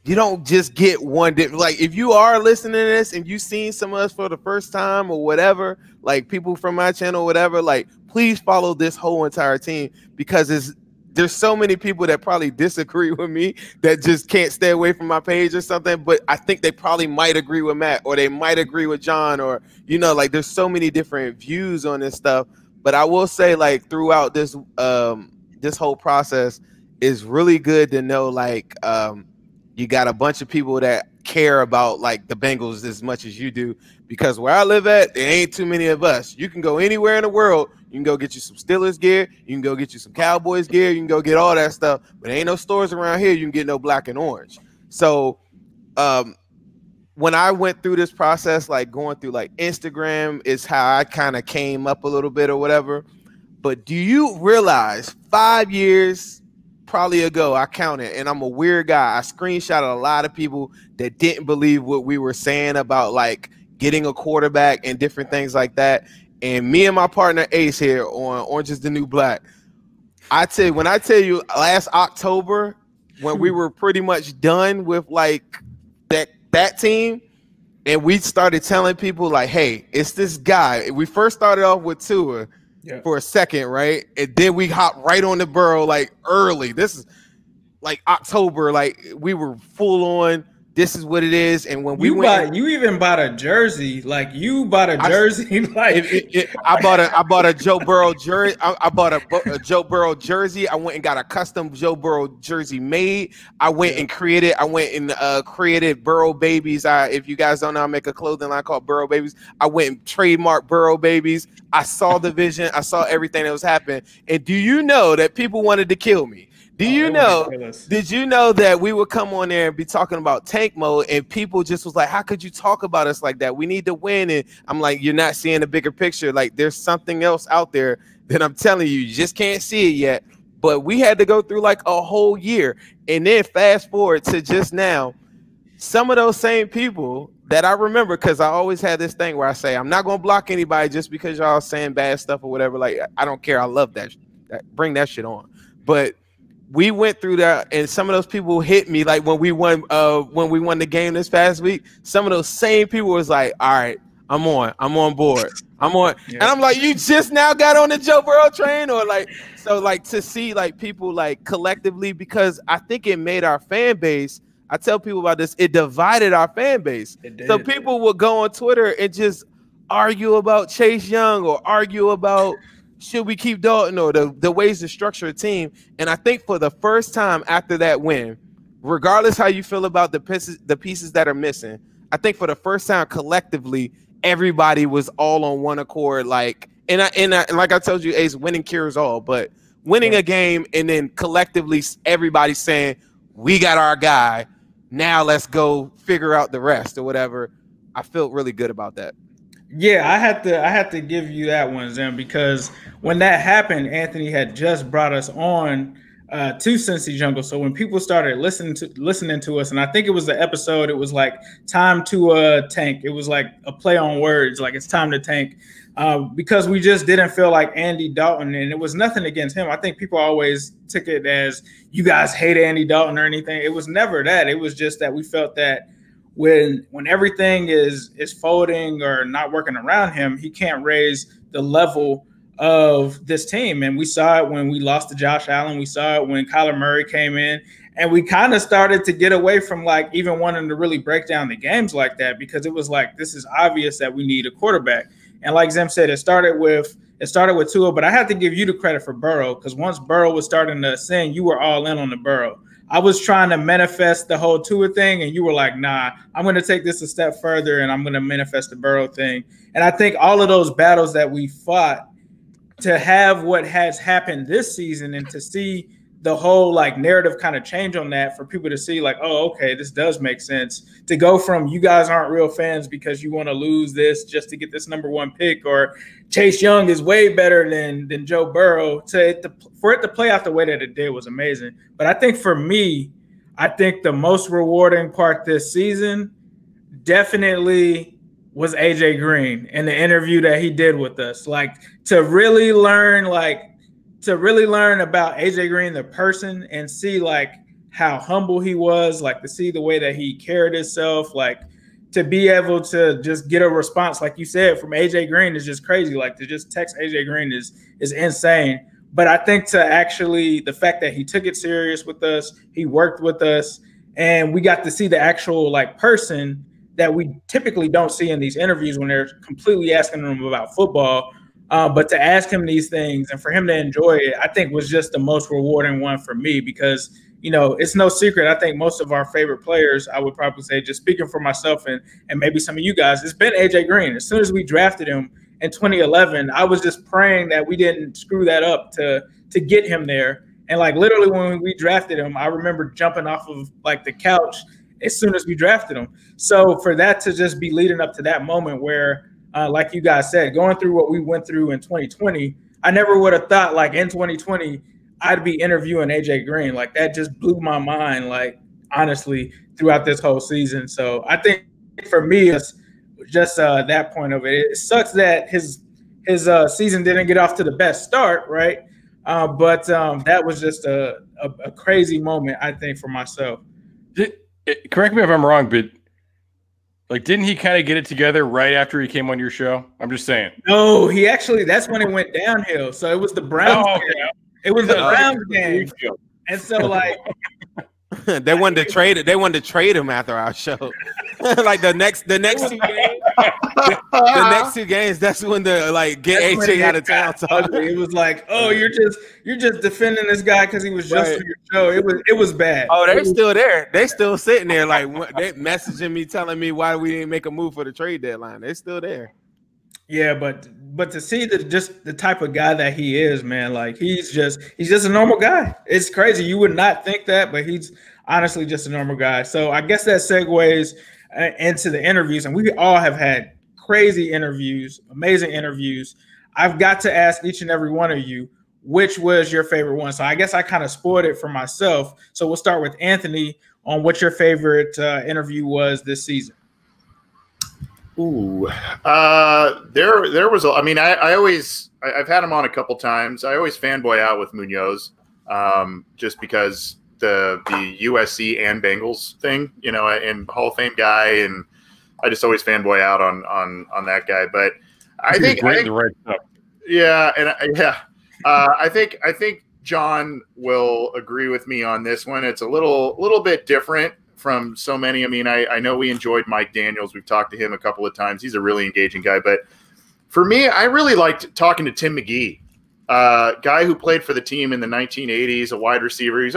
you don't just get one. Like if you are listening to this and you seen some of us for the first time or whatever, like people from my channel, or whatever, like please follow this whole entire team, because there's so many people that probably disagree with me that just can't stay away from my page or something, but I think they probably might agree with Matt, or they might agree with John, or, like there's so many different views on this stuff. But I will say, like, throughout this whole process, is really good to know, like, you got a bunch of people that care about like the Bengals as much as you do, because where I live at, there ain't too many of us. You can go anywhere in the world. You can go get you some Steelers gear. You can go get you some Cowboys gear. You can go get all that stuff. But there ain't no stores around here you can get no black and orange. So when I went through this process, like going through like Instagram is how I kind of came up a little bit or whatever. But do you realize 5 years probably ago, I counted, and I'm a weird guy, I screenshotted a lot of people that didn't believe what we were saying about like getting a quarterback and different things like that. And me and my partner Ace here on Orange is the New Black, when I tell you last October, when we were pretty much done with like that team, and we started telling people like, hey, it's this guy. We first started off with Tua for a second, right? And then we hopped right on the Burrow like early. This is like October, like we were full on. This is what it is. And when you even bought a jersey, like you bought a jersey, I bought a Joe Burrow jersey. I bought a Joe Burrow jersey. I went and got a custom Joe Burrow jersey made. I went and created Burrow Babies. If you guys don't know, I make a clothing line called Burrow Babies. I went and trademarked Burrow Babies. I saw the vision. I saw everything that was happening. And do you know that people wanted to kill me? Did you know that we would come on there and be talking about tank mode, and people just was like, how could you talk about us like that? We need to win. And I'm like, you're not seeing the bigger picture. Like there's something else out there that I'm telling you, you just can't see it yet. But we had to go through like a whole year. And then fast forward to just now, some of those same people that I remember, because I always had this thing where I say, I'm not going to block anybody just because y'all saying bad stuff or whatever. Like, I don't care. I love that. Bring that shit on. But we went through that, and some of those people hit me like when we won the game this past week. Some of those same people was like, all right, I'm on board. And I'm like, you just now got on the Joe Burrow train? Or like, so like to see like people like collectively, because I think it made our fan base, I tell people about this, it divided our fan base. So people would go on Twitter and just argue about Chase Young, or argue about should we keep Dalton, or the ways to structure a team. And I think for the first time after that win, regardless how you feel about the pieces that are missing, I think for the first time collectively, everybody was all on one accord. Like, and like I told you, Ace, winning cures all. But winning a game and then collectively everybody saying, we got our guy, now let's go figure out the rest or whatever. I felt really good about that. Yeah, I had to give you that one, Zim, because when that happened, Anthony had just brought us on to Cincy Jungle. So when people started listening to us, and I think it was the episode, it was like time to tank. It was like a play on words, like it's time to tank, because we just didn't feel like Andy Dalton, and it was nothing against him. I think people always took it as you guys hate Andy Dalton or anything. It was never that. It was just that we felt that when everything is folding or not working around him, he can't raise the level of this team. And we saw it when we lost to Josh Allen. We saw it when Kyler Murray came in, and we kind of started to get away from like even wanting to really break down the games like that, because it was like, this is obvious that we need a quarterback. And like Zim said, it started with It started with Tua, but I have to give you the credit for Burrow, because once Burrow was starting to ascend, you were all in on the Burrow. I was trying to manifest the whole Tua thing, and you were like, nah, I'm going to take this a step further, and I'm going to manifest the Burrow thing. And I think all of those battles that we fought, to have what has happened this season and to see the whole like narrative kind of change on that, for people to see like, oh, okay, this does make sense, to go from you guys aren't real fans because you want to lose this just to get this #1 pick, or Chase Young is way better than Joe Burrow, for it to play out the way that it did was amazing. But I think for me, I think the most rewarding part this season definitely was AJ Green and the interview that he did with us. Like, to really learn about AJ Green, the person, and see like how humble he was, like to see the way that he carried himself, like to be able to just get a response, like you said, from AJ Green is just crazy. Like to just text AJ Green is insane. But I think to actually, the fact that he took it serious with us, he worked with us, and we got to see the actual like person that we typically don't see in these interviews when they're completely asking them about football. But to ask him these things and for him to enjoy it, I think was just the most rewarding one for me, because, you know, it's no secret. I think most of our favorite players, I would probably say, just speaking for myself and maybe some of you guys, it's been AJ Green. As soon as we drafted him in 2011, I was just praying that we didn't screw that up to get him there. And like literally when we drafted him, I remember jumping off of like the couch as soon as we drafted him. So for that to just be leading up to that moment where, like you guys said, going through what we went through in 2020, I never would have thought like in 2020 I'd be interviewing AJ Green. Like that just blew my mind, like honestly, throughout this whole season. So I think for me, it's just that point of it. It sucks that his season didn't get off to the best start, right? But that was just a crazy moment, I think, for myself. Correct me if I'm wrong, but like, didn't he kind of get it together right after he came on your show? I'm just saying. No, he actually, that's when it went downhill. So it was the Browns game. It was the Browns game. And so like they wanted to trade it. They wanted to trade him after our show. Like the next 2 games. The next 2 games, that's when the like get AJ out of town. It was like, oh, you're just defending this guy because he was just on your show. It was bad. Oh, they're still there. They still sitting there, like they messaging me, telling me why we didn't make a move for the trade deadline. They're still there. Yeah, but to see the type of guy that he is, man, like he's just a normal guy. It's crazy. You would not think that, but he's honestly just a normal guy. So I guess that segues into the interviews, and we all have had crazy interviews, amazing interviews. I've got to ask each and every one of you, which was your favorite one? So I guess I kind of spoiled it for myself. So we'll start with Anthony on what your favorite interview was this season. Ooh, there was. I mean, I've had him on a couple times. I always fanboy out with Munoz, just because the USC and Bengals thing, you know, and Hall of Fame guy, and I just always fanboy out on that guy. But I think the right stuff. Yeah, and I think John will agree with me on this one. It's a little bit different from so many. I mean, I know we enjoyed Mike Daniels. We've talked to him a couple of times. He's a really engaging guy. But for me, I really liked talking to Tim McGee, guy who played for the team in the 1980s, a wide receiver. He's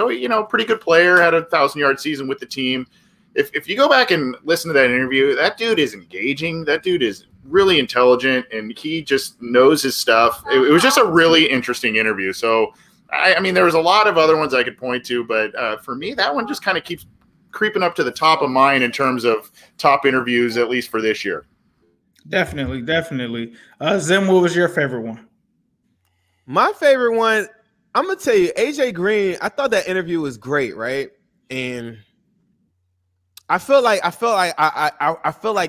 pretty good player, had a 1,000-yard season with the team. If you go back and listen to that interview, that dude is engaging. That dude is really intelligent, and he just knows his stuff. It was just a really interesting interview. So, I mean, there was a lot of other ones I could point to, but for me, that one just kind of keeps creeping up to the top of mine in terms of top interviews, at least for this year. Definitely. Zim, what was your favorite one? My favorite one, I'm gonna tell you, AJ Green. I thought that interview was great, right? And I feel like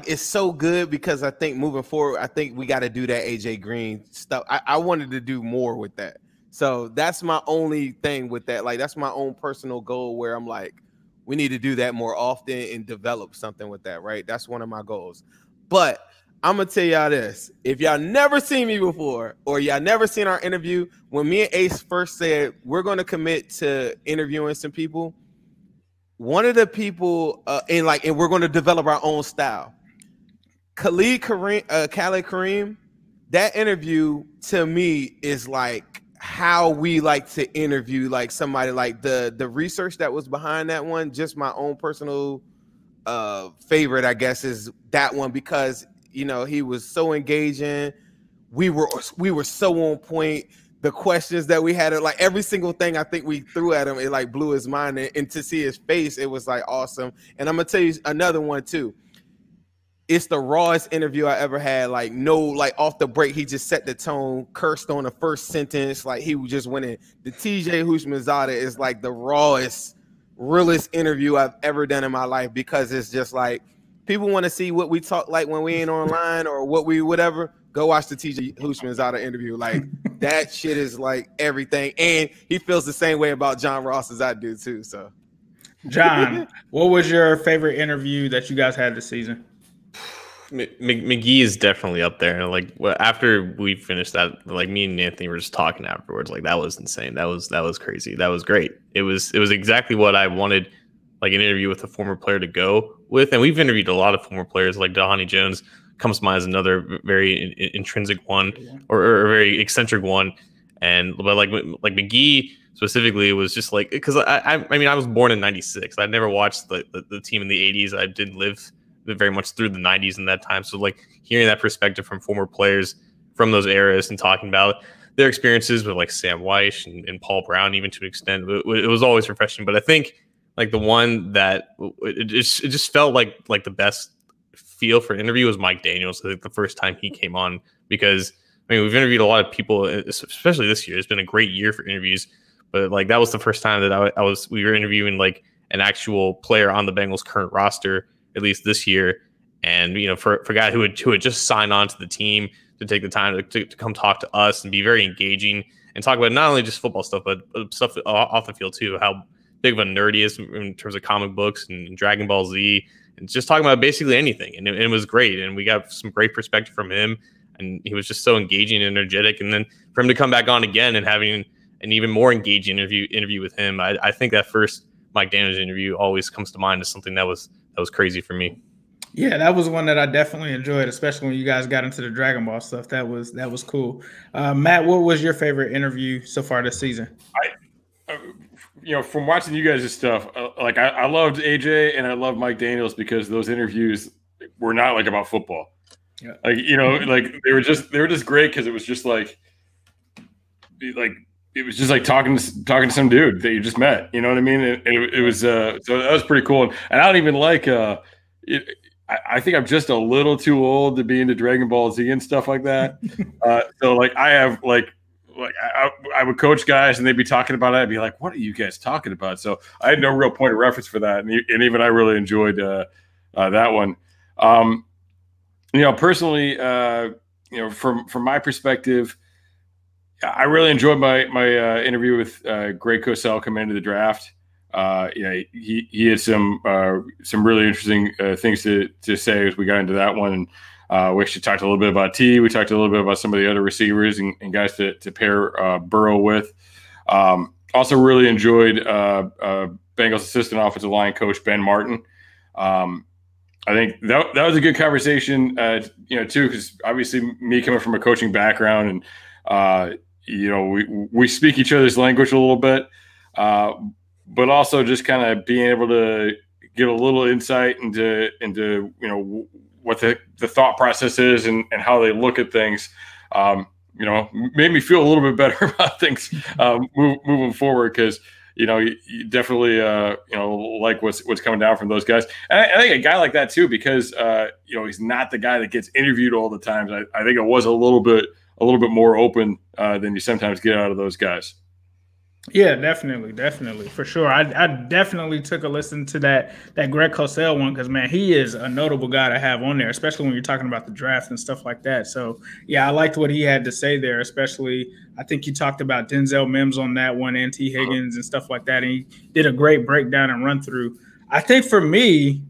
it's so good because I think moving forward, I think we got to do that AJ Green stuff. I wanted to do more with that. So that's my only thing with that. Like, that's my own personal goal where I'm like, we need to do that more often and develop something with that, right? That's one of my goals. But I'm going to tell y'all this. If y'all never seen me before or y'all never seen our interview, when me and Ace first said we're going to commit to interviewing some people, one of the people and we're going to develop our own style. Khalid Kareem that interview to me is like how we like to interview like somebody, like the research that was behind that one. Just my own personal favorite, I guess, is that one because he was so engaging. We were so on point. The questions that we had, like every single thing I think we threw at him, it like blew his mind. And to see his face, it was like awesome. And I'm gonna tell you another one too. It's the rawest interview I ever had. Like off the break, he just set the tone, cursed on the first sentence. Like he just went in. The TJ Houshmandzadeh is like the rawest, realest interview I've ever done in my life because it's just like people want to see what we talk like when we ain't online or what we whatever. Go watch the TJ Houshmandzadeh interview. Like that shit is like everything. And he feels the same way about John Ross as I do too. So, John, what was your favorite interview that you guys had this season? McGee is definitely up there. And like after we finished that, like me and Anthony were just talking afterwards. Like that was insane. That was crazy. That was great. It was exactly what I wanted, like an interview with a former player to go with. And we've interviewed a lot of former players, like Dhani Jones comes to mind as another very intrinsic one or a very eccentric one. But like McGee specifically, it was just like because I mean I was born in '96. I never watched the team in the '80s. I didn't live very much through the 90s in that time. So like hearing that perspective from former players from those eras and talking about their experiences with like Sam Weish and Paul Brown, even to an extent, it was always refreshing. But I think like the one that it just felt like the best feel for interview was Mike Daniels. I think the first time he came on, because I mean, we've interviewed a lot of people, especially this year. It's been a great year for interviews, but like that was the first time that we were interviewing like an actual player on the Bengals current roster, at least this year. And, for a guy who had just signed on to the team to take the time to come talk to us and be very engaging and talk about not only just football stuff, but stuff off the field too, how big of a nerd he is in terms of comic books and Dragon Ball Z, and just talking about basically anything. And it was great. And we got some great perspective from him. And he was just so engaging and energetic. And then for him to come back on again and having an even more engaging interview with him, I think that first Mike Daniels interview always comes to mind as something that was crazy for me. Yeah, that was one that I definitely enjoyed, especially when you guys got into the Dragon Ball stuff. That was cool. Matt, what was your favorite interview so far this season? From watching you guys' stuff, like I loved AJ and I loved Mike Daniels because those interviews were not like about football. Yeah. Like like they were just great because it was just like it was just like talking to some dude that you just met. You know what I mean? It was so that was pretty cool. And I don't even like I think I'm just a little too old to be into Dragon Ball Z and stuff like that. So like I have I would coach guys and they'd be talking about it. I'd be like, what are you guys talking about? So I had no real point of reference for that. And even I really enjoyed that one. Personally, from my perspective, I really enjoyed my interview with Greg Cosell coming into the draft. He had some really interesting things to say as we got into that one. And we actually talked a little bit about T. We talked a little bit about some of the other receivers and guys to pair Burrow with. Also really enjoyed Bengals assistant offensive line coach Ben Martin. I think that was a good conversation, too, because obviously me coming from a coaching background and, we speak each other's language a little bit, but also just kind of being able to get a little insight into what the thought process is and how they look at things, made me feel a little bit better about things moving forward because, you definitely, like what's coming down from those guys. And I think a guy like that too, because, he's not the guy that gets interviewed all the time. I think it was a little bit more open than you sometimes get out of those guys. Yeah, definitely, for sure. I definitely took a listen to that Greg Cosell one because, man, he is a notable guy to have on there, especially when you're talking about the draft and stuff like that. So, yeah, I liked what he had to say there, especially I think he talked about Denzel Mims on that one and T. Higgins and stuff like that, and he did a great breakdown and run through. I think for me,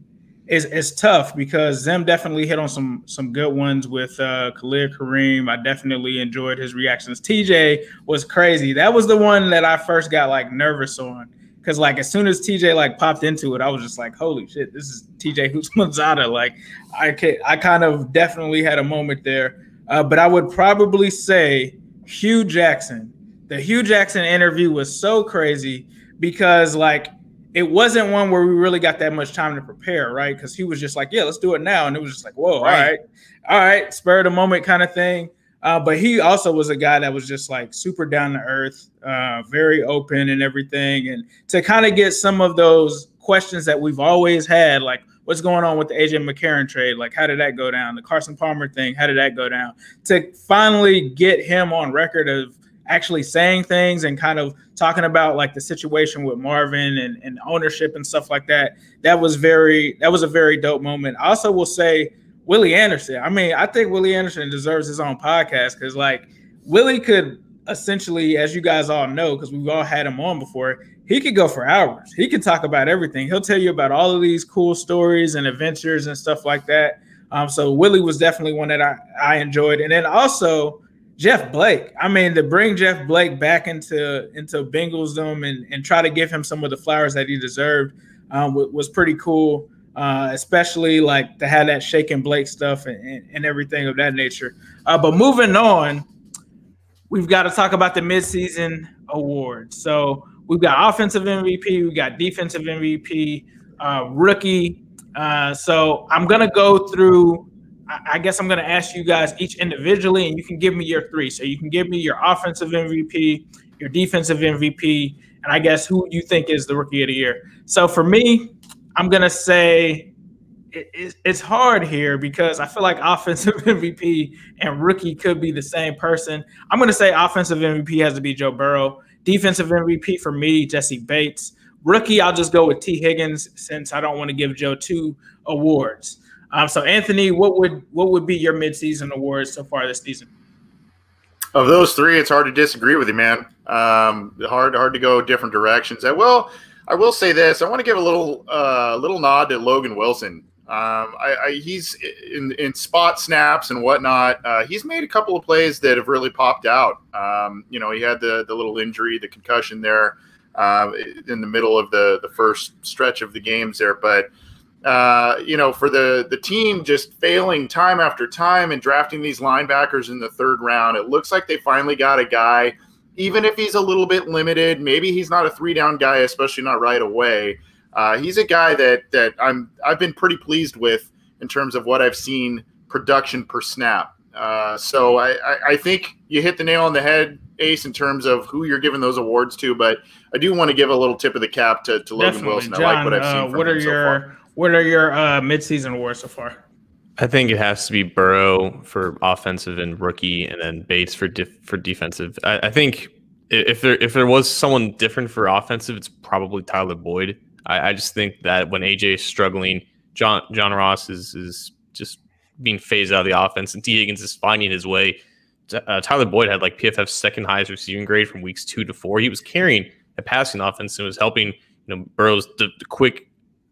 it's tough because Zim definitely hit on some good ones with Khalid Kareem. I definitely enjoyed his reactions. TJ was crazy. That was the one that I first got like nervous on because like as soon as TJ like popped into it, I was just like, holy shit, this is TJ Houshmandzadeh. Like I kind of definitely had a moment there. but I would probably say Hugh Jackson. The Hugh Jackson interview was so crazy because like it wasn't one where we really got that much time to prepare, right? Because he was just like, yeah, let's do it now. And it was just like, whoa, Right. all right, spur of the moment kind of thing. But he also was a guy that was just like super down to earth, very open and everything. And to kind of get some of those questions that we've always had, like what's going on with the AJ McCarron trade? Like, how did that go down? The Carson Palmer thing, how did that go down? To finally get him on record of actually saying things and kind of talking about like the situation with Marvin and ownership and stuff like that. That was a very dope moment. I also will say Willie Anderson. I mean, I think Willie Anderson deserves his own podcast because like Willie could essentially, as you guys all know, because we've all had him on before, he could go for hours. He could talk about everything. He'll tell you about all of these cool stories and adventures and stuff like that. So Willie was definitely one that I enjoyed. And then also Jeff Blake. I mean, to bring Jeff Blake back into Bengaldom and try to give him some of the flowers that he deserved was pretty cool, especially like to have that shaking Blake stuff and everything of that nature. But moving on, we've got to talk about the midseason awards. So we've got offensive MVP, we've got defensive MVP, rookie. So I'm going to go through – I guess I'm going to ask you guys each individually, and you can give me your three. So you can give me your offensive MVP, your defensive MVP, and I guess who you think is the rookie of the year. So for me, I'm going to say it's hard here because I feel like offensive MVP and rookie could be the same person. I'm going to say offensive MVP has to be Joe Burrow. Defensive MVP for me, Jesse Bates. Rookie, I'll just go with T. Higgins since I don't want to give Joe two awards. So Anthony, what would be your midseason awards so far this season? Of those three, it's hard to disagree with you, man. Hard to go different directions. I will say this. I want to give a little nod to Logan Wilson. He's in spot snaps and whatnot. He's made a couple of plays that have really popped out. He had the little injury, the concussion there in the middle of the first stretch of the games there, but. For the team just failing time after time and drafting these linebackers in the third round, it looks like they finally got a guy, even if he's a little bit limited, maybe he's not a 3-down guy, especially not right away. He's a guy that I've been pretty pleased with in terms of what I've seen production per snap. So I think you hit the nail on the head, Ace, in terms of who you're giving those awards to, but I do want to give a little tip of the cap to Logan Wilson. John, I like what I've seen from him so far. What are your midseason awards so far? I think it has to be Burrow for offensive and rookie, and then Bates for defensive. I think if there was someone different for offensive, it's probably Tyler Boyd. I just think that when AJ is struggling, John Ross is just being phased out of the offense, and T. Higgins is finding his way. Tyler Boyd had like PFF's second highest receiving grade from weeks 2 to 4. He was carrying the passing offense and was helping Burrow's the quick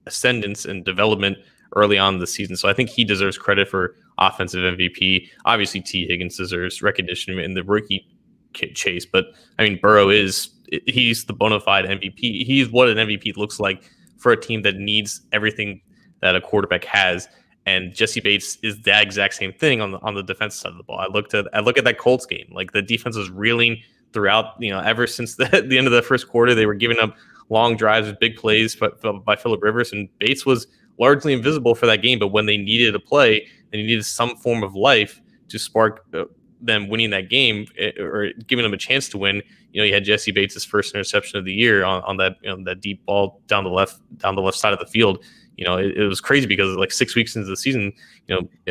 ascendance and development early on in the season. So I think he deserves credit for offensive MVP. Obviously, T. Higgins deserves recognition in the rookie chase, but I mean, Burrow he's the bona fide MVP. He's what an MVP looks like for a team that needs everything that a quarterback has. And Jesse Bates is that exact same thing on the defensive side of the ball. I look at that Colts game. Like the defense was reeling throughout, ever since the end of the first quarter. They were giving up long drives with big plays by Phillip Rivers, and Bates was largely invisible for that game. But when they needed a play, they needed some form of life to spark them winning that game or giving them a chance to win. You had Jesse Bates' first interception of the year on that that deep ball down the left side of the field. It was crazy because like 6 weeks into the season,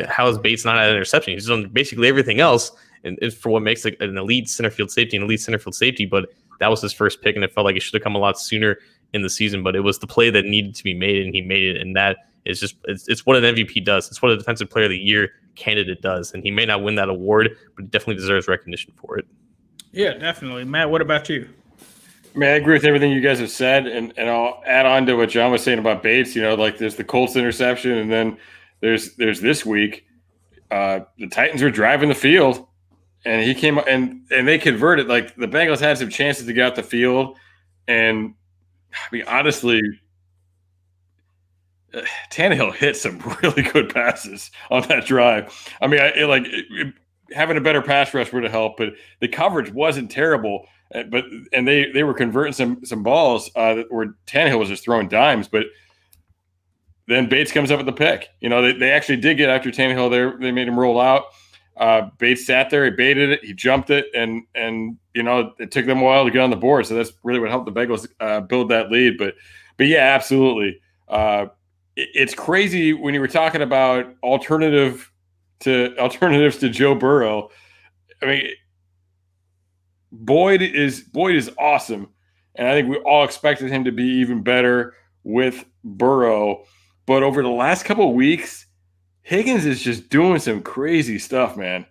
how is Bates not at an interception? He's done basically everything else, and for what makes an elite center field safety. But that was his first pick, and it felt like it should have come a lot sooner in the season. But it was the play that needed to be made, and he made it. And that is just it's what an MVP does. It's what a Defensive Player of the Year candidate does. And he may not win that award, but he definitely deserves recognition for it. Yeah, definitely. Matt, what about you? I mean, I agree with everything you guys have said, and I'll add on to what John was saying about Bates. Like there's the Colts interception, and then there's this week. The Titans were driving the field, and he came and they converted. Like the Bengals had some chances to get out the field, and I mean honestly, Tannehill hit some really good passes on that drive. I mean, having a better pass rush would have helped, but the coverage wasn't terrible. But they were converting some balls where Tannehill was just throwing dimes, but then Bates comes up with the pick. They actually did get after Tannehill there. They made him roll out. Bates sat there, he baited it, he jumped it, and it took them a while to get on the board. So that's really what helped the Bengals build that lead. But yeah, absolutely. It's crazy when you were talking about alternatives to Joe Burrow. I mean, Boyd is awesome, and I think we all expected him to be even better with Burrow. But over the last couple of weeks, Higgins is just doing some crazy stuff, man.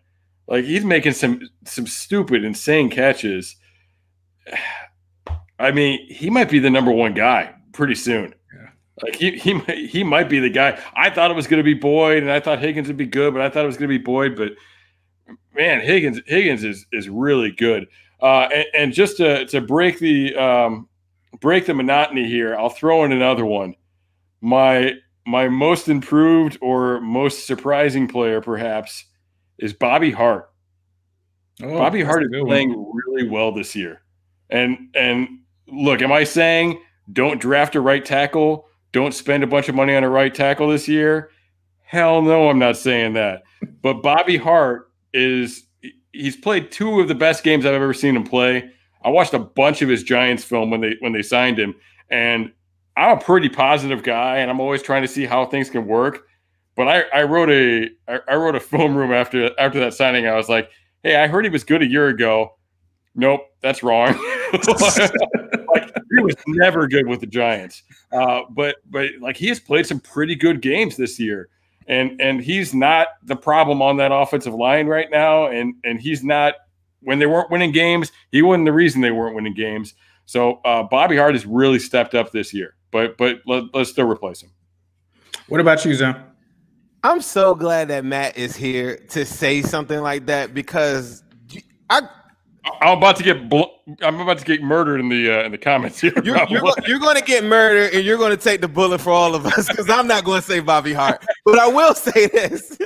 Like, he's making some stupid, insane catches. I mean, he might be the number one guy pretty soon. Yeah. Like, he might be the guy. I thought it was going to be Boyd, and I thought Higgins would be good, but I thought it was going to be Boyd. But man, Higgins is really good. And just to break the monotony here, I'll throw in another one. My most improved or most surprising player, perhaps, is Bobby Hart. Oh, Bobby Hart is playing really well this year. And look, am I saying don't draft a right tackle? Don't spend a bunch of money on a right tackle this year? Hell no, I'm not saying that. But Bobby Hart he's played two of the best games I've ever seen him play. I watched a bunch of his Giants film when they signed him, and I'm a pretty positive guy, and I'm always trying to see how things can work. But I wrote a film room after that signing. I was like, hey, I heard he was good a year ago. Nope, that's wrong. Like, he was never good with the Giants. But like, he has played some pretty good games this year. And he's not the problem on that offensive line right now. And he's not, when they weren't winning games, he wasn't the reason they weren't winning games. So Bobby Hart has really stepped up this year. But let's still replace him. What about you, Zan? I'm so glad that Matt is here to say something like that, because I'm about to get murdered in the comments here. You're going to get murdered, and you're going to take the bullet for all of us, because I'm not going to say Bobby Hart. But I will say this.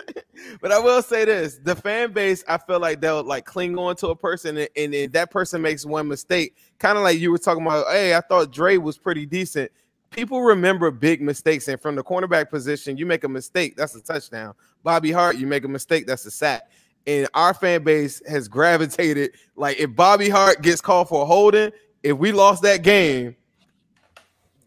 The fan base, I feel like they'll like cling on to a person, and if that person makes one mistake, kind of like you were talking about, hey, I thought Dre was pretty decent. People remember big mistakes, and from the cornerback position, you make a mistake, that's a touchdown. Bobby Hart, you make a mistake, that's a sack. And our fan base has gravitated, like, if Bobby Hart gets called for a holding, if we lost that game,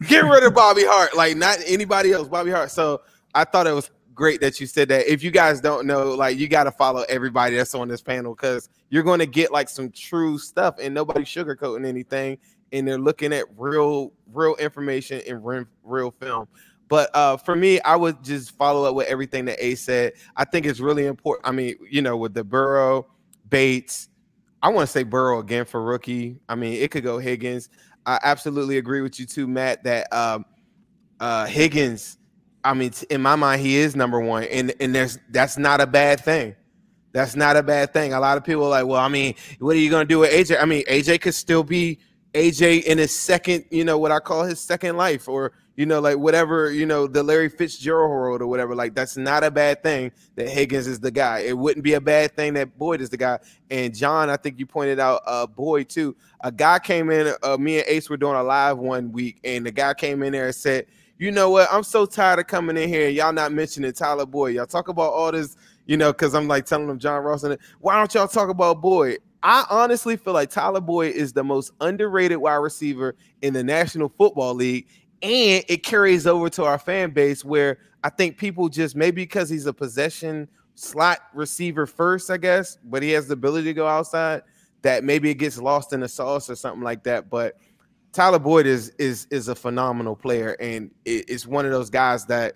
get rid of Bobby Hart, like, not anybody else, Bobby Hart. So I thought it was great that you said that. If you guys don't know, like, you got to follow everybody that's on this panel, because you're going to get like some true stuff, and nobody's sugarcoating anything, and they're looking at real information and real film. But for me, I would just follow up with everything that Ace said. I think it's really important. I mean, with the Burrow, Bates, I want to say Burrow again for rookie. I mean, it could go Higgins. I absolutely agree with you too, Matt, that Higgins, I mean, in my mind, he is number one, and that's not a bad thing. That's not a bad thing. A lot of people are like, well, I mean, what are you going to do with AJ? I mean, AJ could still be AJ in his second, what I call his second life, or, like whatever, the Larry Fitzgerald world or whatever. Like, that's not a bad thing that Higgins is the guy. It wouldn't be a bad thing that Boyd is the guy. And John, I think you pointed out Boyd too. A guy came in, me and Ace were doing a live one week, and the guy came in there and said, you know what, I'm so tired of coming in here and y'all not mentioning Tyler Boyd. Y'all talk about all this, because I'm like telling them John Ross, and why don't y'all talk about Boyd? I honestly feel like Tyler Boyd is the most underrated wide receiver in the National Football League, and it carries over to our fan base, where I think people just, maybe because he's a possession slot receiver first, I guess, but he has the ability to go outside, that maybe it gets lost in the sauce or something like that. But Tyler Boyd is a phenomenal player, and it's one of those guys that,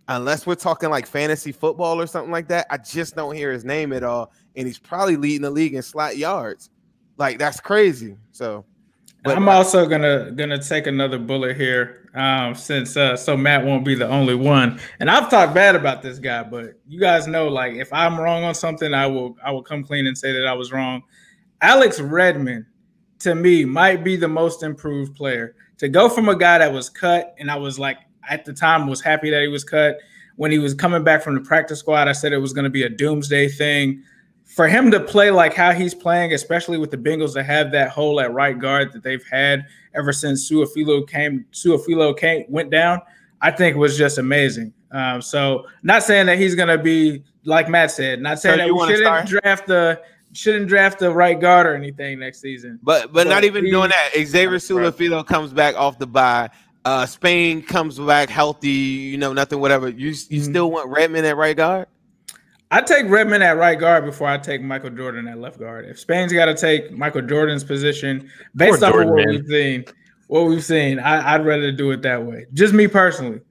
unless we're talking like fantasy football or something like that, I just don't hear his name at all. And he's probably leading the league in slot yards. Like, that's crazy. So, but I'm also gonna take another bullet here, since so Matt won't be the only one. And I've talked bad about this guy, but you guys know, like, if I'm wrong on something, I will come clean and say that I was wrong. Alex Redmond, to me, might be the most improved player. To go from a guy that was cut, and I was like, at the time, was happy that he was cut. When he was coming back from the practice squad, I said it was going to be a doomsday thing. for him to play like how he's playing, especially with the Bengals to have that hole at right guard that they've had ever since Su'a-Filo went down, I think was just amazing. So not saying that he's going to be, like Matt said, not saying that we shouldn't draft the right guard or anything next season. But not even doing that. Xavier Su'a-Filo comes back off the bye. Spain comes back healthy, nothing, whatever. You still want Redmond at right guard? I take Redmond at right guard before I take Michael Jordan at left guard. If Spain's got to take Michael Jordan's position based on what we've seen, I'd rather do it that way. Just me personally.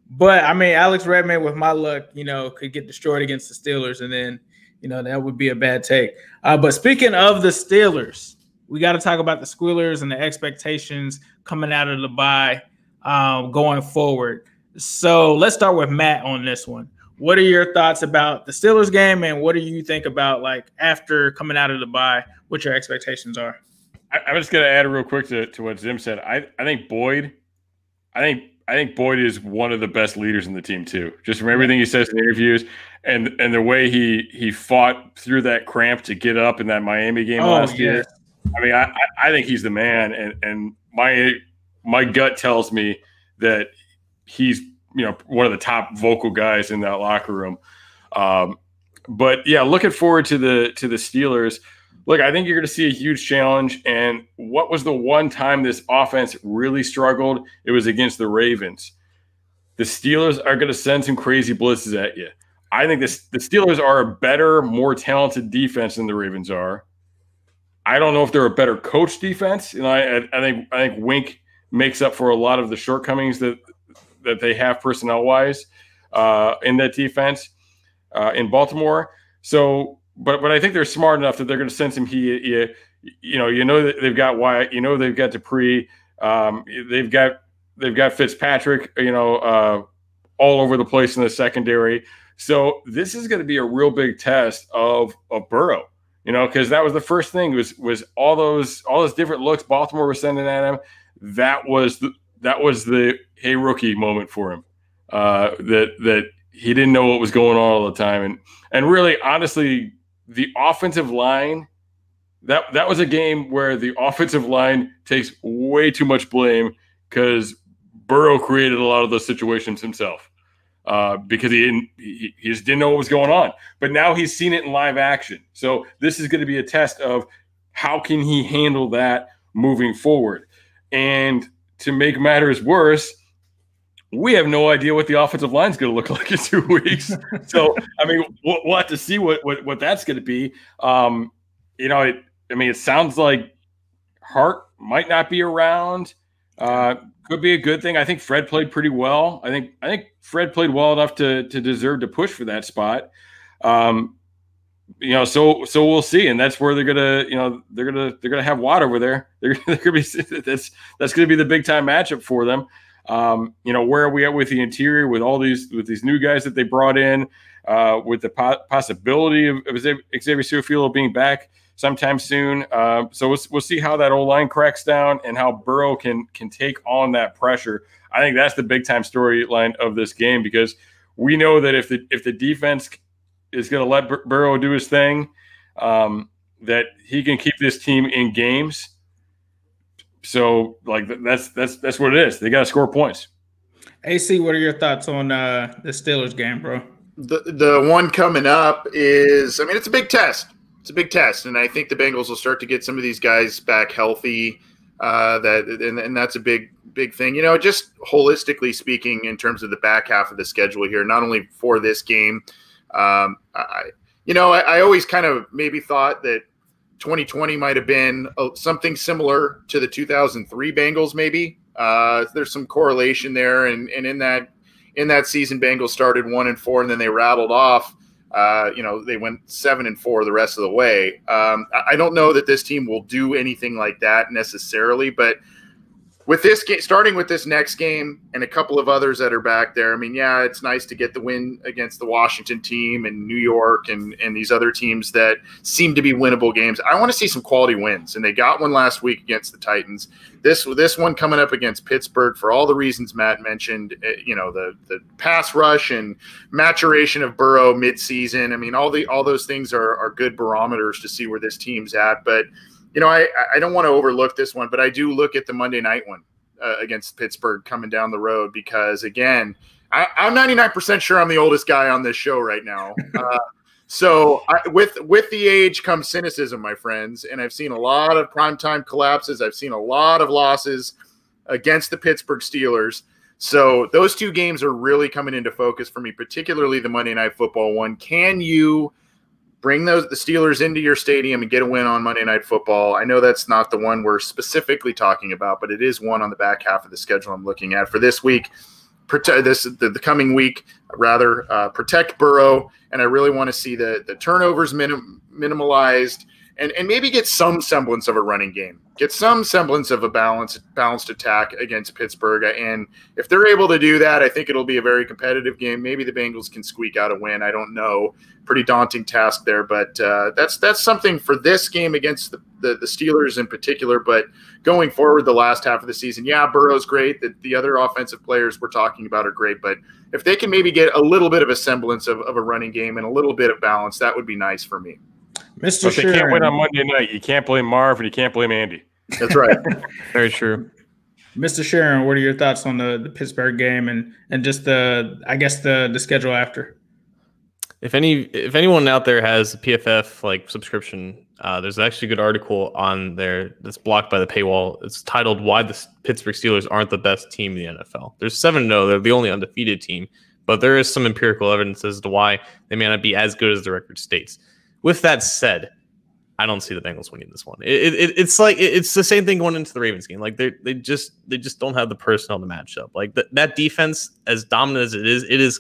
But I mean, Alex Redmond, with my luck, could get destroyed against the Steelers, and then, that would be a bad take. But speaking of the Steelers, we got to talk about the Squealers and the expectations coming out of the bye going forward. So let's start with Matt on this one. What are your thoughts about the Steelers game, and what do you think about, like, after coming out of the bye, what your expectations are? I'm just going to add real quick to what Zim said. I think Boyd is one of the best leaders in the team too. Just from everything he says in interviews and the way he fought through that cramp to get up in that Miami game last year. I mean, I think he's the man, and my gut tells me that he's one of the top vocal guys in that locker room. But yeah, looking forward to the Steelers. Look, I think you're going to see a huge challenge. And what was the one time this offense really struggled? It was against the Ravens. The Steelers are going to send some crazy blitzes at you. I think the Steelers are a better, more talented defense than the Ravens are. I don't know if they're a better coach defense. I think Wink makes up for a lot of the shortcomings that they have personnel-wise in that defense in Baltimore. So, but I think they're smart enough that they're going to send some heat. That they've got Wyatt. They've got Dupree. They've got Fitzpatrick. All over the place in the secondary. So this is going to be a real big test of Burrow. Because that was the first thing was all those different looks Baltimore was sending at him. That was the hey rookie moment for him. That he didn't know what was going on all the time, and really honestly, the offensive line. That was a game where the offensive line takes way too much blame because Burrow created a lot of those situations himself because he just didn't know what was going on. But now he's seen it in live action. So this is going to be a test of how can he handle that moving forward. And to make matters worse, we have no idea what the offensive line is going to look like in 2 weeks. So, I mean, we'll have to see what that's going to be. It sounds like Hart might not be around. Could be a good thing. I think Fred played pretty well. I think Fred played well enough to deserve to push for that spot. So we'll see, and that's where they're gonna have Watt over there. They're gonna be that's gonna be the big time matchup for them. Where are we at with the interior with these new guys that they brought in, with the possibility of Xavier Su'a-Filo being back sometime soon. So we'll see how that O-line cracks down and how Burrow can take on that pressure. I think that's the big time storyline of this game, because we know that if the defense is going to let Burrow do his thing, that he can keep this team in games. So that's what it is. They got to score points. AC, what are your thoughts on the Steelers game, bro? The one coming up is, it's a big test. It's a big test, and I think the Bengals will start to get some of these guys back healthy. And that's a big thing. Just holistically speaking, in terms of the back half of the schedule here, not only for this game. I always kind of maybe thought that 2020 might have been something similar to the 2003 Bengals. Maybe there's some correlation there, and in that season, Bengals started 1-4, and then they rattled off. They went 7-4 the rest of the way. I don't know that this team will do anything like that necessarily, but with this game, starting with this next game and a couple of others that are back there, I mean, yeah, it's nice to get the win against the Washington team and New York and these other teams that seem to be winnable games. I want to see some quality wins, and they got one last week against the Titans. This one coming up against Pittsburgh for all the reasons Matt mentioned, the pass rush and maturation of Burrow midseason. I mean, all those things are good barometers to see where this team's at, but I don't want to overlook this one, but I do look at the Monday night one against Pittsburgh coming down the road because, again, I'm 99% sure I'm the oldest guy on this show right now. With the age comes cynicism, my friends, and I've seen a lot of primetime collapses. I've seen a lot of losses against the Pittsburgh Steelers. So those two games are really coming into focus for me, particularly the Monday Night Football one. Can you bring the Steelers into your stadium and get a win on Monday Night Football? I know that's not the one we're specifically talking about, but it is one on the back half of the schedule I'm looking at for this week. The coming week, rather, protect Burrow, and I really want to see the turnovers minimalized and maybe get some semblance of a running game, get some semblance of a balanced attack against Pittsburgh. And if they're able to do that, I think it'll be a very competitive game. Maybe the Bengals can squeak out a win. I don't know. Pretty daunting task there, but that's something for this game against the Steelers in particular. But going forward, the last half of the season, yeah, Burrow's great. The other offensive players we're talking about are great, but if they can maybe get a little bit of a semblance of a running game and a little bit of balance, that would be nice for me. Mr. But they can't win on Monday night. You can't blame Marv and you can't blame Andy. That's right. Very true. Mr. Sharon, what are your thoughts on the Pittsburgh game and just the schedule after? If anyone out there has a PFF subscription, there's actually a good article on there that's blocked by the paywall. It's titled "Why the Pittsburgh Steelers Aren't the Best Team in the NFL." There's 7-0; they're the only undefeated team, but there is some empirical evidence as to why they may not be as good as the record states. With that said, I don't see the Bengals winning this one. It's the same thing going into the Ravens game. They just don't have the personnel to match up. That defense, as dominant as it is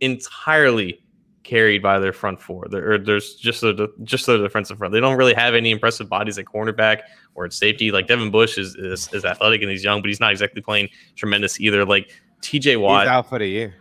entirely carried by their front four. There's just their defensive front. They don't really have any impressive bodies at cornerback or at safety. Devin Bush is athletic and he's young, but he's not exactly playing tremendous either. TJ Watt, he's out for the year.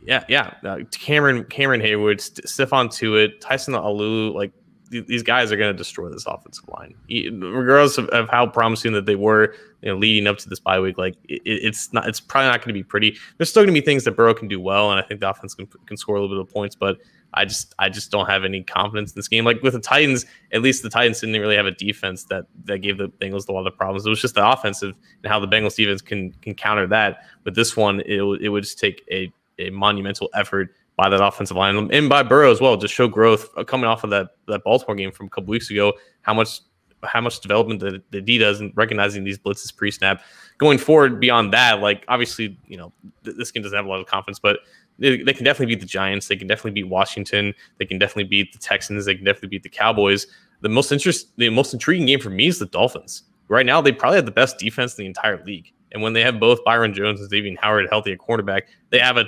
Yeah. Cameron Hayward, Stephon Tuitt, Tyson Alou, these guys are going to destroy this offensive line, regardless of how promising that they were, leading up to this bye week. It's probably not going to be pretty. There's still going to be things that Burrow can do well, and I think the offense can score a little bit of points. But I just don't have any confidence in this game. With the Titans, at least the Titans didn't really have a defense that gave the Bengals a lot of problems. It was just the offensive and how the Bengals defense can counter that. With this one, it would just take a monumental effort by that offensive line and by Burrow as well, just show growth coming off of that Baltimore game from a couple weeks ago, how much development that he does in recognizing these blitzes pre-snap. Going forward beyond that, obviously, this game doesn't have a lot of confidence, but they can definitely beat the Giants. They can definitely beat Washington. They can definitely beat the Texans. They can definitely beat the Cowboys. The most intriguing game for me is the Dolphins. Right now, they probably have the best defense in the entire league. And when they have both Byron Jones and Xavier Howard healthy at quarterback, they have a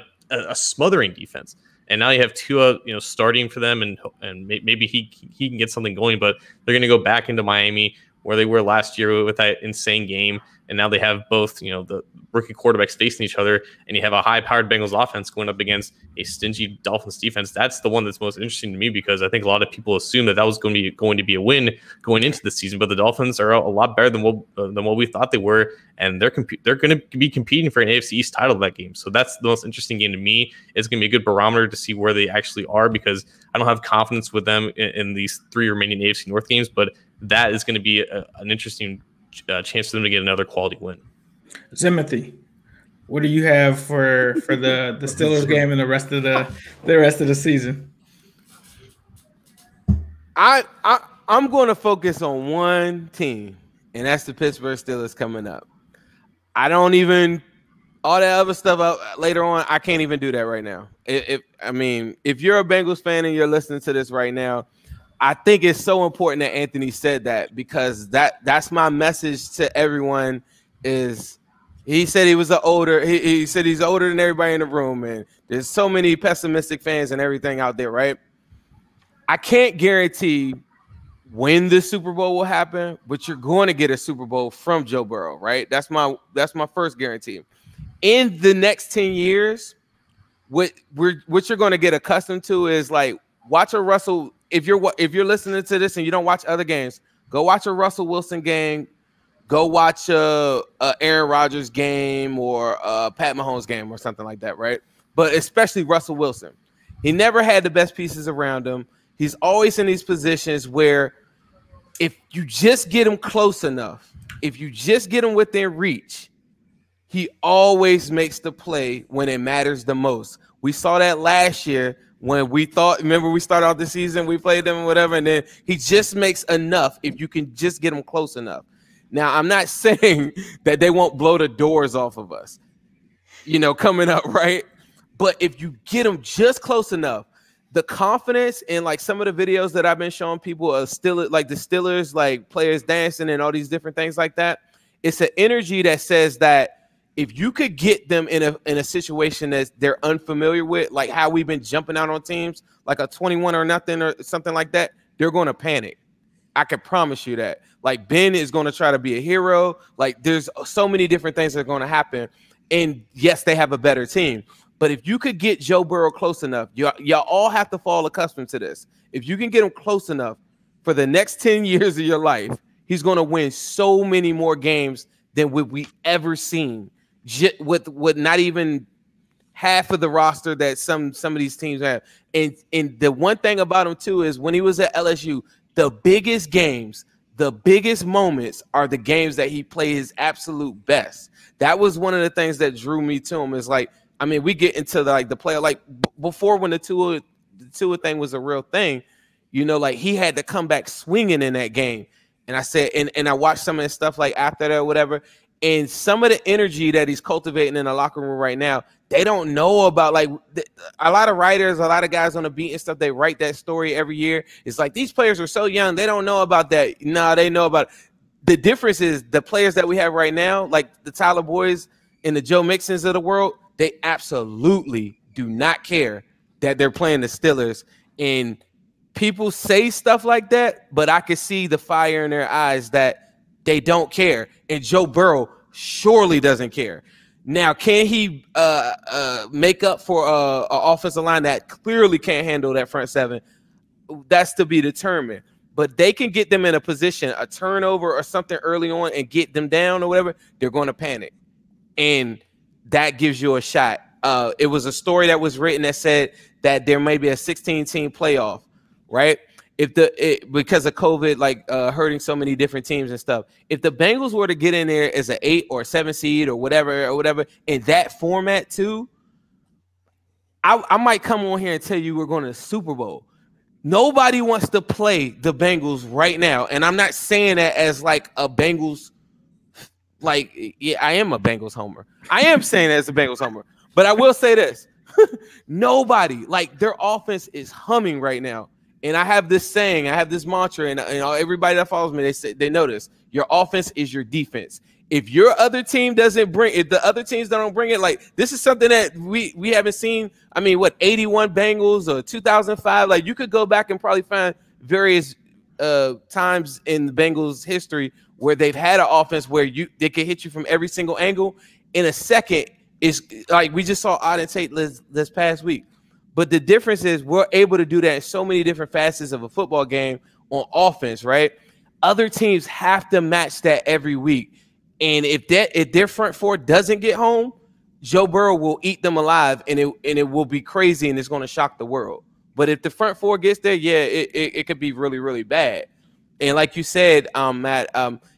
smothering defense. And now you have Tua, starting for them, and maybe he can get something going. But they're going to go back into Miami where they were last year with that insane game. And now they have both, the rookie quarterbacks facing each other, and you have a high-powered Bengals offense going up against a stingy Dolphins defense. That's the one that's most interesting to me because I think a lot of people assume that was going to be a win going into the season. But the Dolphins are a lot better than what we thought they were, and they're going to be competing for an AFC East title that game. So that's the most interesting game to me. It's going to be a good barometer to see where they actually are because I don't have confidence with them in these 3 remaining AFC North games, but that is going to be an interesting chance for them to get another quality win. Timothy, what do you have for the Steelers game and the rest of the season? I'm going to focus on one team, and that's the Pittsburgh Steelers coming up. I don't even all that other stuff later on. I can't even do that right now. If you're a Bengals fan and you're listening to this right now, I think it's so important that Anthony said that because that's my message to everyone is he said he was he said he's older than everybody in the room, and there's so many pessimistic fans and everything out there, right? I can't guarantee when the Super Bowl will happen, but you're going to get a Super Bowl from Joe Burrow, right? That's my first guarantee. In the next 10 years, what you're going to get accustomed to is like watch a Russell. If you're listening to this and you don't watch other games, go watch a Russell Wilson game. Go watch a Aaron Rodgers game or a Pat Mahomes game or something like that, right? But especially Russell Wilson. He never had the best pieces around him. He's always in these positions where if you just get him close enough, if you just get him within reach, he always makes the play when it matters the most. We saw that last year when remember we started off the season, we played them and whatever, and then he just makes enough if you can just get him close enough. Now, I'm not saying that they won't blow the doors off of us, coming up, right? But if you get them just close enough, the confidence in like some of the videos that I've been showing people are still like the Steelers, like players dancing and all these different things like that. It's an energy that says that if you could get them in a situation that they're unfamiliar with, like how we've been jumping out on teams, like a 21 or nothing or something like that, they're going to panic. I can promise you that. Like Ben is going to try to be a hero. Like there's so many different things that are going to happen. And yes, they have a better team. But if you could get Joe Burrow close enough, y'all all have to fall accustomed to this. If you can get him close enough for the next 10 years of your life, he's going to win so many more games than we ever seen with not even half of the roster that some of these teams have. And the one thing about him too is when he was at LSU, the biggest games, the biggest moments are the games that he played his absolute best. That was one of the things that drew me to him. Is like, I mean, we get into the player like before when the Tua thing was a real thing, like he had to come back swinging in that game. And I said, and I watched some of his stuff like after that or whatever. And some of the energy that he's cultivating in the locker room right now, they don't know about. Like a lot of writers, a lot of guys on the beat and stuff, they write that story every year. It's like these players are so young, they don't know about that. No, they know about it. The difference is the players that we have right now, like the Tyler Boys and the Joe Mixons of the world, they absolutely do not care that they're playing the Steelers. And people say stuff like that, but I could see the fire in their eyes that they don't care. And Joe Burrow surely doesn't care. Now, can he make up for an offensive line that clearly can't handle that front seven? That's to be determined. But they can get them in a position, a turnover or something early on and get them down or whatever, they're going to panic. And that gives you a shot. It was a story that was written that said that there may be a 16-team playoff, right? Because of COVID, hurting so many different teams and stuff. If the Bengals were to get in there as an 8 or 7 seed or whatever, in that format too, I might come on here and tell you we're going to the Super Bowl. Nobody wants to play the Bengals right now. And I'm not saying that as like a Bengals, yeah, I am a Bengals homer. I am saying that as a Bengals homer. But I will say this. Nobody, their offense is humming right now. And I have this saying, I have this mantra, and everybody that follows me, they know this. Your offense is your defense. If your other team doesn't bring it, the other teams don't bring it, this is something that we haven't seen. I mean, 81 Bengals or 2005? You could go back and probably find various times in the Bengals history where they've had an offense where they can hit you from every single angle. In a second, it's like we just saw Auden Tate this past week. But the difference is we're able to do that in so many different facets of a football game on offense, right? Other teams have to match that every week. And if their front four doesn't get home, Joe Burrow will eat them alive, and it will be crazy, and it's going to shock the world. But if the front four gets there, yeah, it could be really, really bad. And like you said, Matt,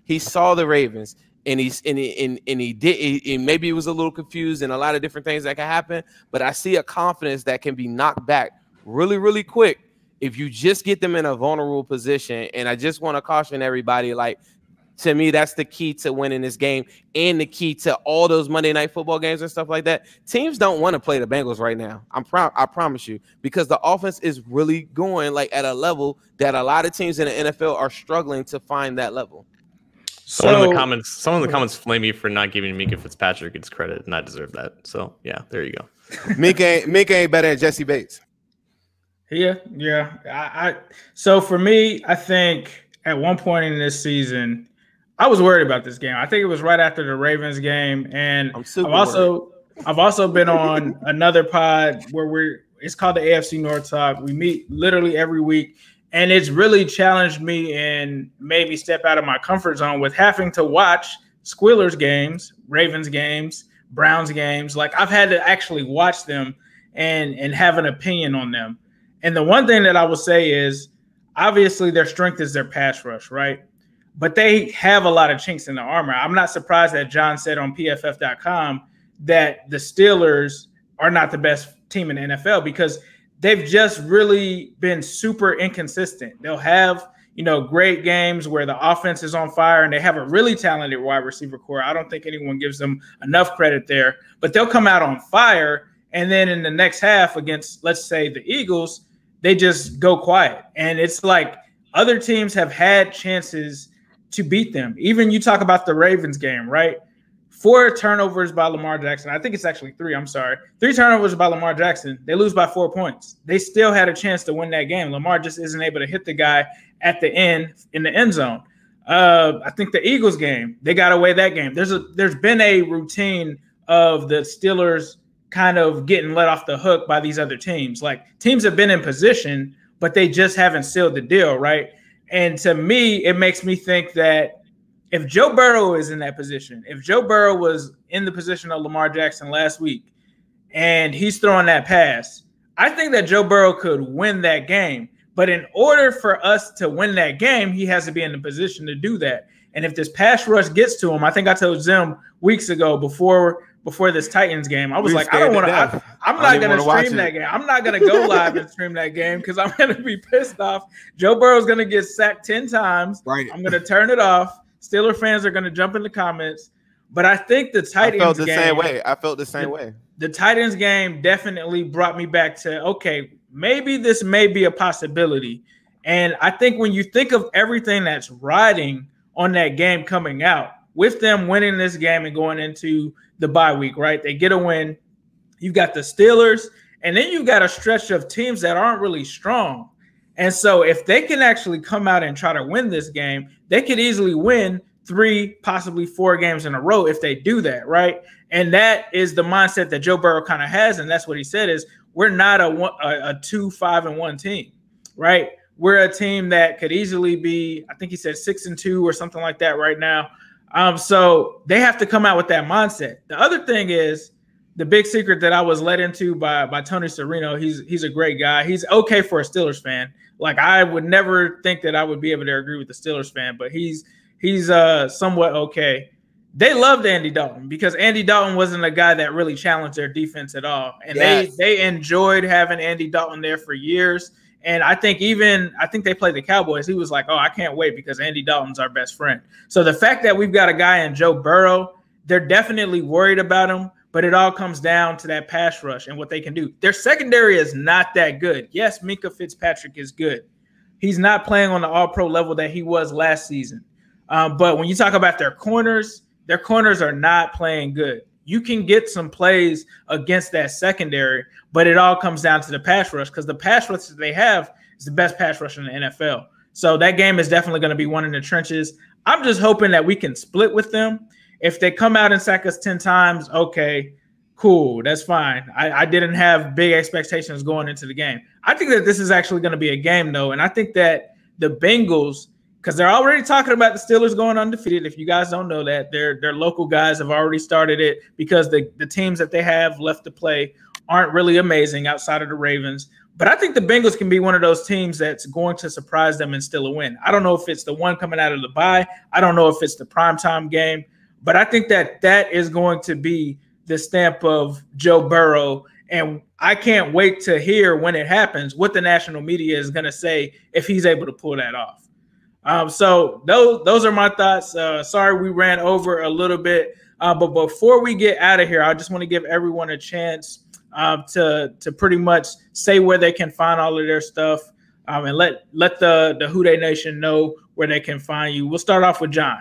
he saw the Ravens, and he did, maybe he was a little confused, and a lot of different things that can happen. But I see a confidence that can be knocked back really, really quick if you just get them in a vulnerable position. And I just want to caution everybody, to me, that's the key to winning this game and the key to all those Monday Night Football games and stuff like that. Teams don't want to play the Bengals right now. I promise you, because the offense is really going at a level that a lot of teams in the NFL are struggling to find that level. Some of the comments flame me for not giving Minka Fitzpatrick its credit, and I deserve that. So yeah, there you go. Minka ain't better than Jesse Bates. Yeah. So for me, I think at one point in this season, I was worried about this game. I think it was right after the Ravens game, and I've also been on another pod where it's called the AFC North Talk. We meet literally every week, and it's really challenged me and made me step out of my comfort zone with having to watch Squealers games, Ravens games, Browns games. Like, I've had to actually watch them and have an opinion on them. And the one thing that I will say is, obviously their strength is their pass rush, right? But they have a lot of chinks in the armor. I'm not surprised that John said on PFF.com that the Steelers are not the best team in the NFL, because they've just really been super inconsistent. They'll have, great games where the offense is on fire and they have a really talented wide receiver core. I don't think anyone gives them enough credit there, but they'll come out on fire. And then in the next half against, let's say, the Eagles, they just go quiet. And it's like other teams have had chances to beat them. Even you talk about the Ravens game, right? 4 turnovers by Lamar Jackson. I think it's actually 3. I'm sorry. 3 turnovers by Lamar Jackson. They lose by 4 points. They still had a chance to win that game. Lamar just isn't able to hit the guy at the end in the end zone. I think the Eagles game, they got away that game. There's been a routine of the Steelers kind of getting let off the hook by these other teams. Like, teams have been in position, but they just haven't sealed the deal, right? And to me, it makes me think that if Joe Burrow is in that position, if Joe Burrow was in the position of Lamar Jackson last week and he's throwing that pass, I think that Joe Burrow could win that game. But in order for us to win that game, he has to be in the position to do that. And if this pass rush gets to him, I think I told Zim weeks ago before this Titans game, I was like, I don't want to. I'm not going to stream that game. I'm not going to go live and stream that game because I'm going to be pissed off. Joe Burrow's going to get sacked 10 times. Right. I'm going to turn it off. Steeler fans are going to jump in the comments. But I think the Titans game. I felt the same way. The Titans game definitely brought me back to, okay, maybe this may be a possibility. And I think when you think of everything that's riding on that game coming out, with them winning this game and going into the bye week, right? They get a win. You've got the Steelers, and then you've got a stretch of teams that aren't really strong. And so if they can actually come out and try to win this game, they could easily win 3, possibly 4 games in a row if they do that, right? And that is the mindset that Joe Burrow kind of has, and that's what he said is, we're not a 2-5-1 team, right? We're a team that could easily be, I think he said 6-2 or something like that right now. So they have to come out with that mindset. The other thing is the big secret that I was led into by Tony Serino. He's a great guy. He's okay for a Steelers fan. Like, I would never think that I would be able to agree with the Steelers fan, but he's somewhat okay. They loved Andy Dalton because Andy Dalton wasn't a guy that really challenged their defense at all. And they enjoyed having Andy Dalton there for years. And I think they played the Cowboys. He was like, oh, I can't wait because Andy Dalton's our best friend. So the fact that we've got a guy in Joe Burrow, they're definitely worried about him, but it all comes down to that pass rush and what they can do. Their secondary is not that good. Yes, Minkah Fitzpatrick is good. He's not playing on the all-pro level that he was last season. But when you talk about their corners are not playing good. You can get some plays against that secondary, but it all comes down to the pass rush because the pass rush that they have is the best pass rush in the NFL. So that game is definitely going to be one in the trenches. I'm just hoping that we can split with them. If they come out and sack us 10 times, okay, cool, that's fine. I didn't have big expectations going into the game. I think that this is actually going to be a game, though, and I think that the Bengals – because they're already talking about the Steelers going undefeated. If you guys don't know that, their local guys have already started it because the teams that they have left to play aren't really amazing outside of the Ravens. But I think the Bengals can be one of those teams that's going to surprise them and still a win. I don't know if it's the one coming out of the bye. I don't know if it's the primetime game. But I think that is going to be the stamp of Joe Burrow. And I can't wait to hear when it happens what the national media is going to say if he's able to pull that off. So those are my thoughts. Sorry we ran over a little bit, but before we get out of here, I just want to give everyone a chance to pretty much say where they can find all of their stuff, and let the WhoDey Nation know where they can find you. We'll start off with John.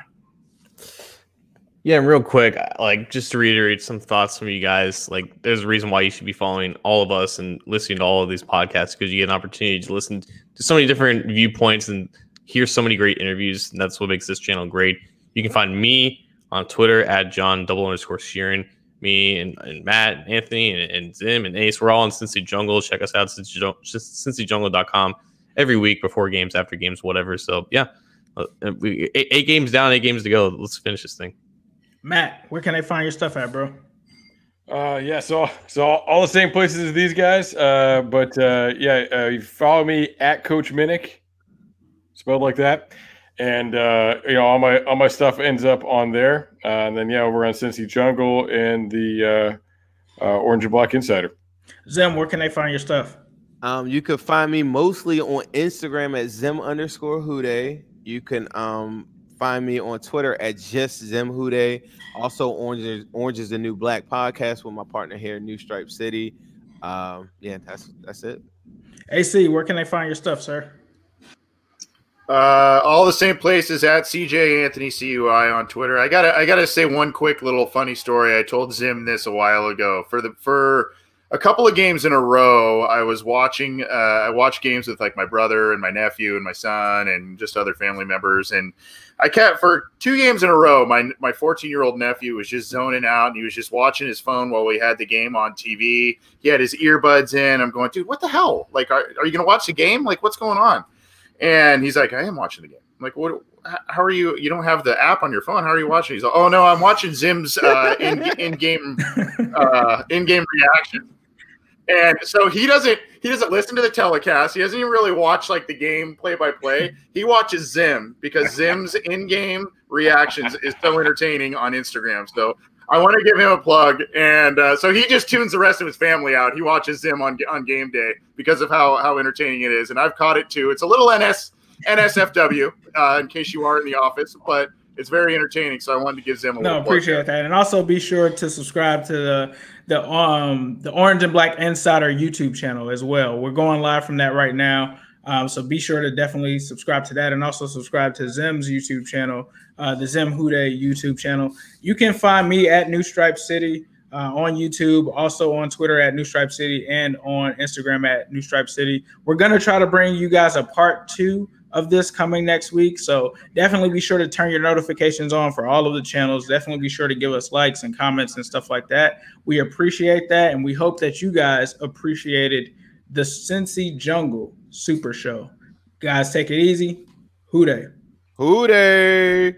Yeah, and real quick, like just to reiterate some thoughts from you guys, like there's a reason why you should be following all of us and listening to all of these podcasts because you get an opportunity to listen to so many different viewpoints and hear so many great interviews. And that's what makes this channel great. You can find me on Twitter at John_Sheeran. Me and Matt and Anthony and Zim and Ace. We're all on Cincy Jungle. Check us out, CincyJungle.com every week before games, after games, whatever. So, yeah, 8 games down, 8 games to go. Let's finish this thing. Matt, where can they find your stuff at, bro? Yeah, so all the same places as these guys. You follow me at Coach Minnick, spelled like that. And all my stuff ends up on there. And then we're on Cincy Jungle and the Orange and Black Insider. Zim, where can they find your stuff? You can find me mostly on Instagram at Zim_WhoDey. You can find me on Twitter at just ZimWhoDey. Also, Orange is the New Black podcast with my partner here, New Stripe City. That's it. AC, where can they find your stuff, sir? All the same places at CJ Anthony CUI on Twitter. I gotta say one quick little funny story. I told Zim this a while ago. For a couple of games in a row, I was watching. I watched games with like my brother and my nephew and my son and just other family members. And I kept for 2 games in a row. My 14-year-old nephew was just zoning out and he was just watching his phone while we had the game on TV. He had his earbuds in. I'm going, dude, what the hell? Like, are you gonna watch the game? Like, what's going on? And he's like, I am watching the game. I'm like, what? How are you? You don't have the app on your phone. How are you watching? He's like, oh no, I'm watching Zim's in-game reaction. And so he doesn't listen to the telecast. He doesn't even really watch like the game play-by-play. He watches Zim because Zim's in-game reactions is so entertaining on Instagram. So I want to give him a plug. And so he just tunes the rest of his family out. He watches Zim on game day because of how entertaining it is. And I've caught it too. It's a little NSFW in case you are in the office, but it's very entertaining. So I wanted to give Zim a little plug. Appreciate that. And also be sure to subscribe to the Orange and Black Insider YouTube channel as well. We're going live from that right now. So be sure to definitely subscribe to that and also subscribe to Zim's YouTube channel, the Zim WhoDey YouTube channel. You can find me at New Stripe City on YouTube, also on Twitter at New Stripe City and on Instagram at New Stripe City. We're going to try to bring you guys a part 2 of this coming next week. So definitely be sure to turn your notifications on for all of the channels. Definitely be sure to give us likes and comments and stuff like that. We appreciate that. And we hope that you guys appreciated the Cincy Jungle Super Show. Guys, take it easy. WhoDey. WhoDey.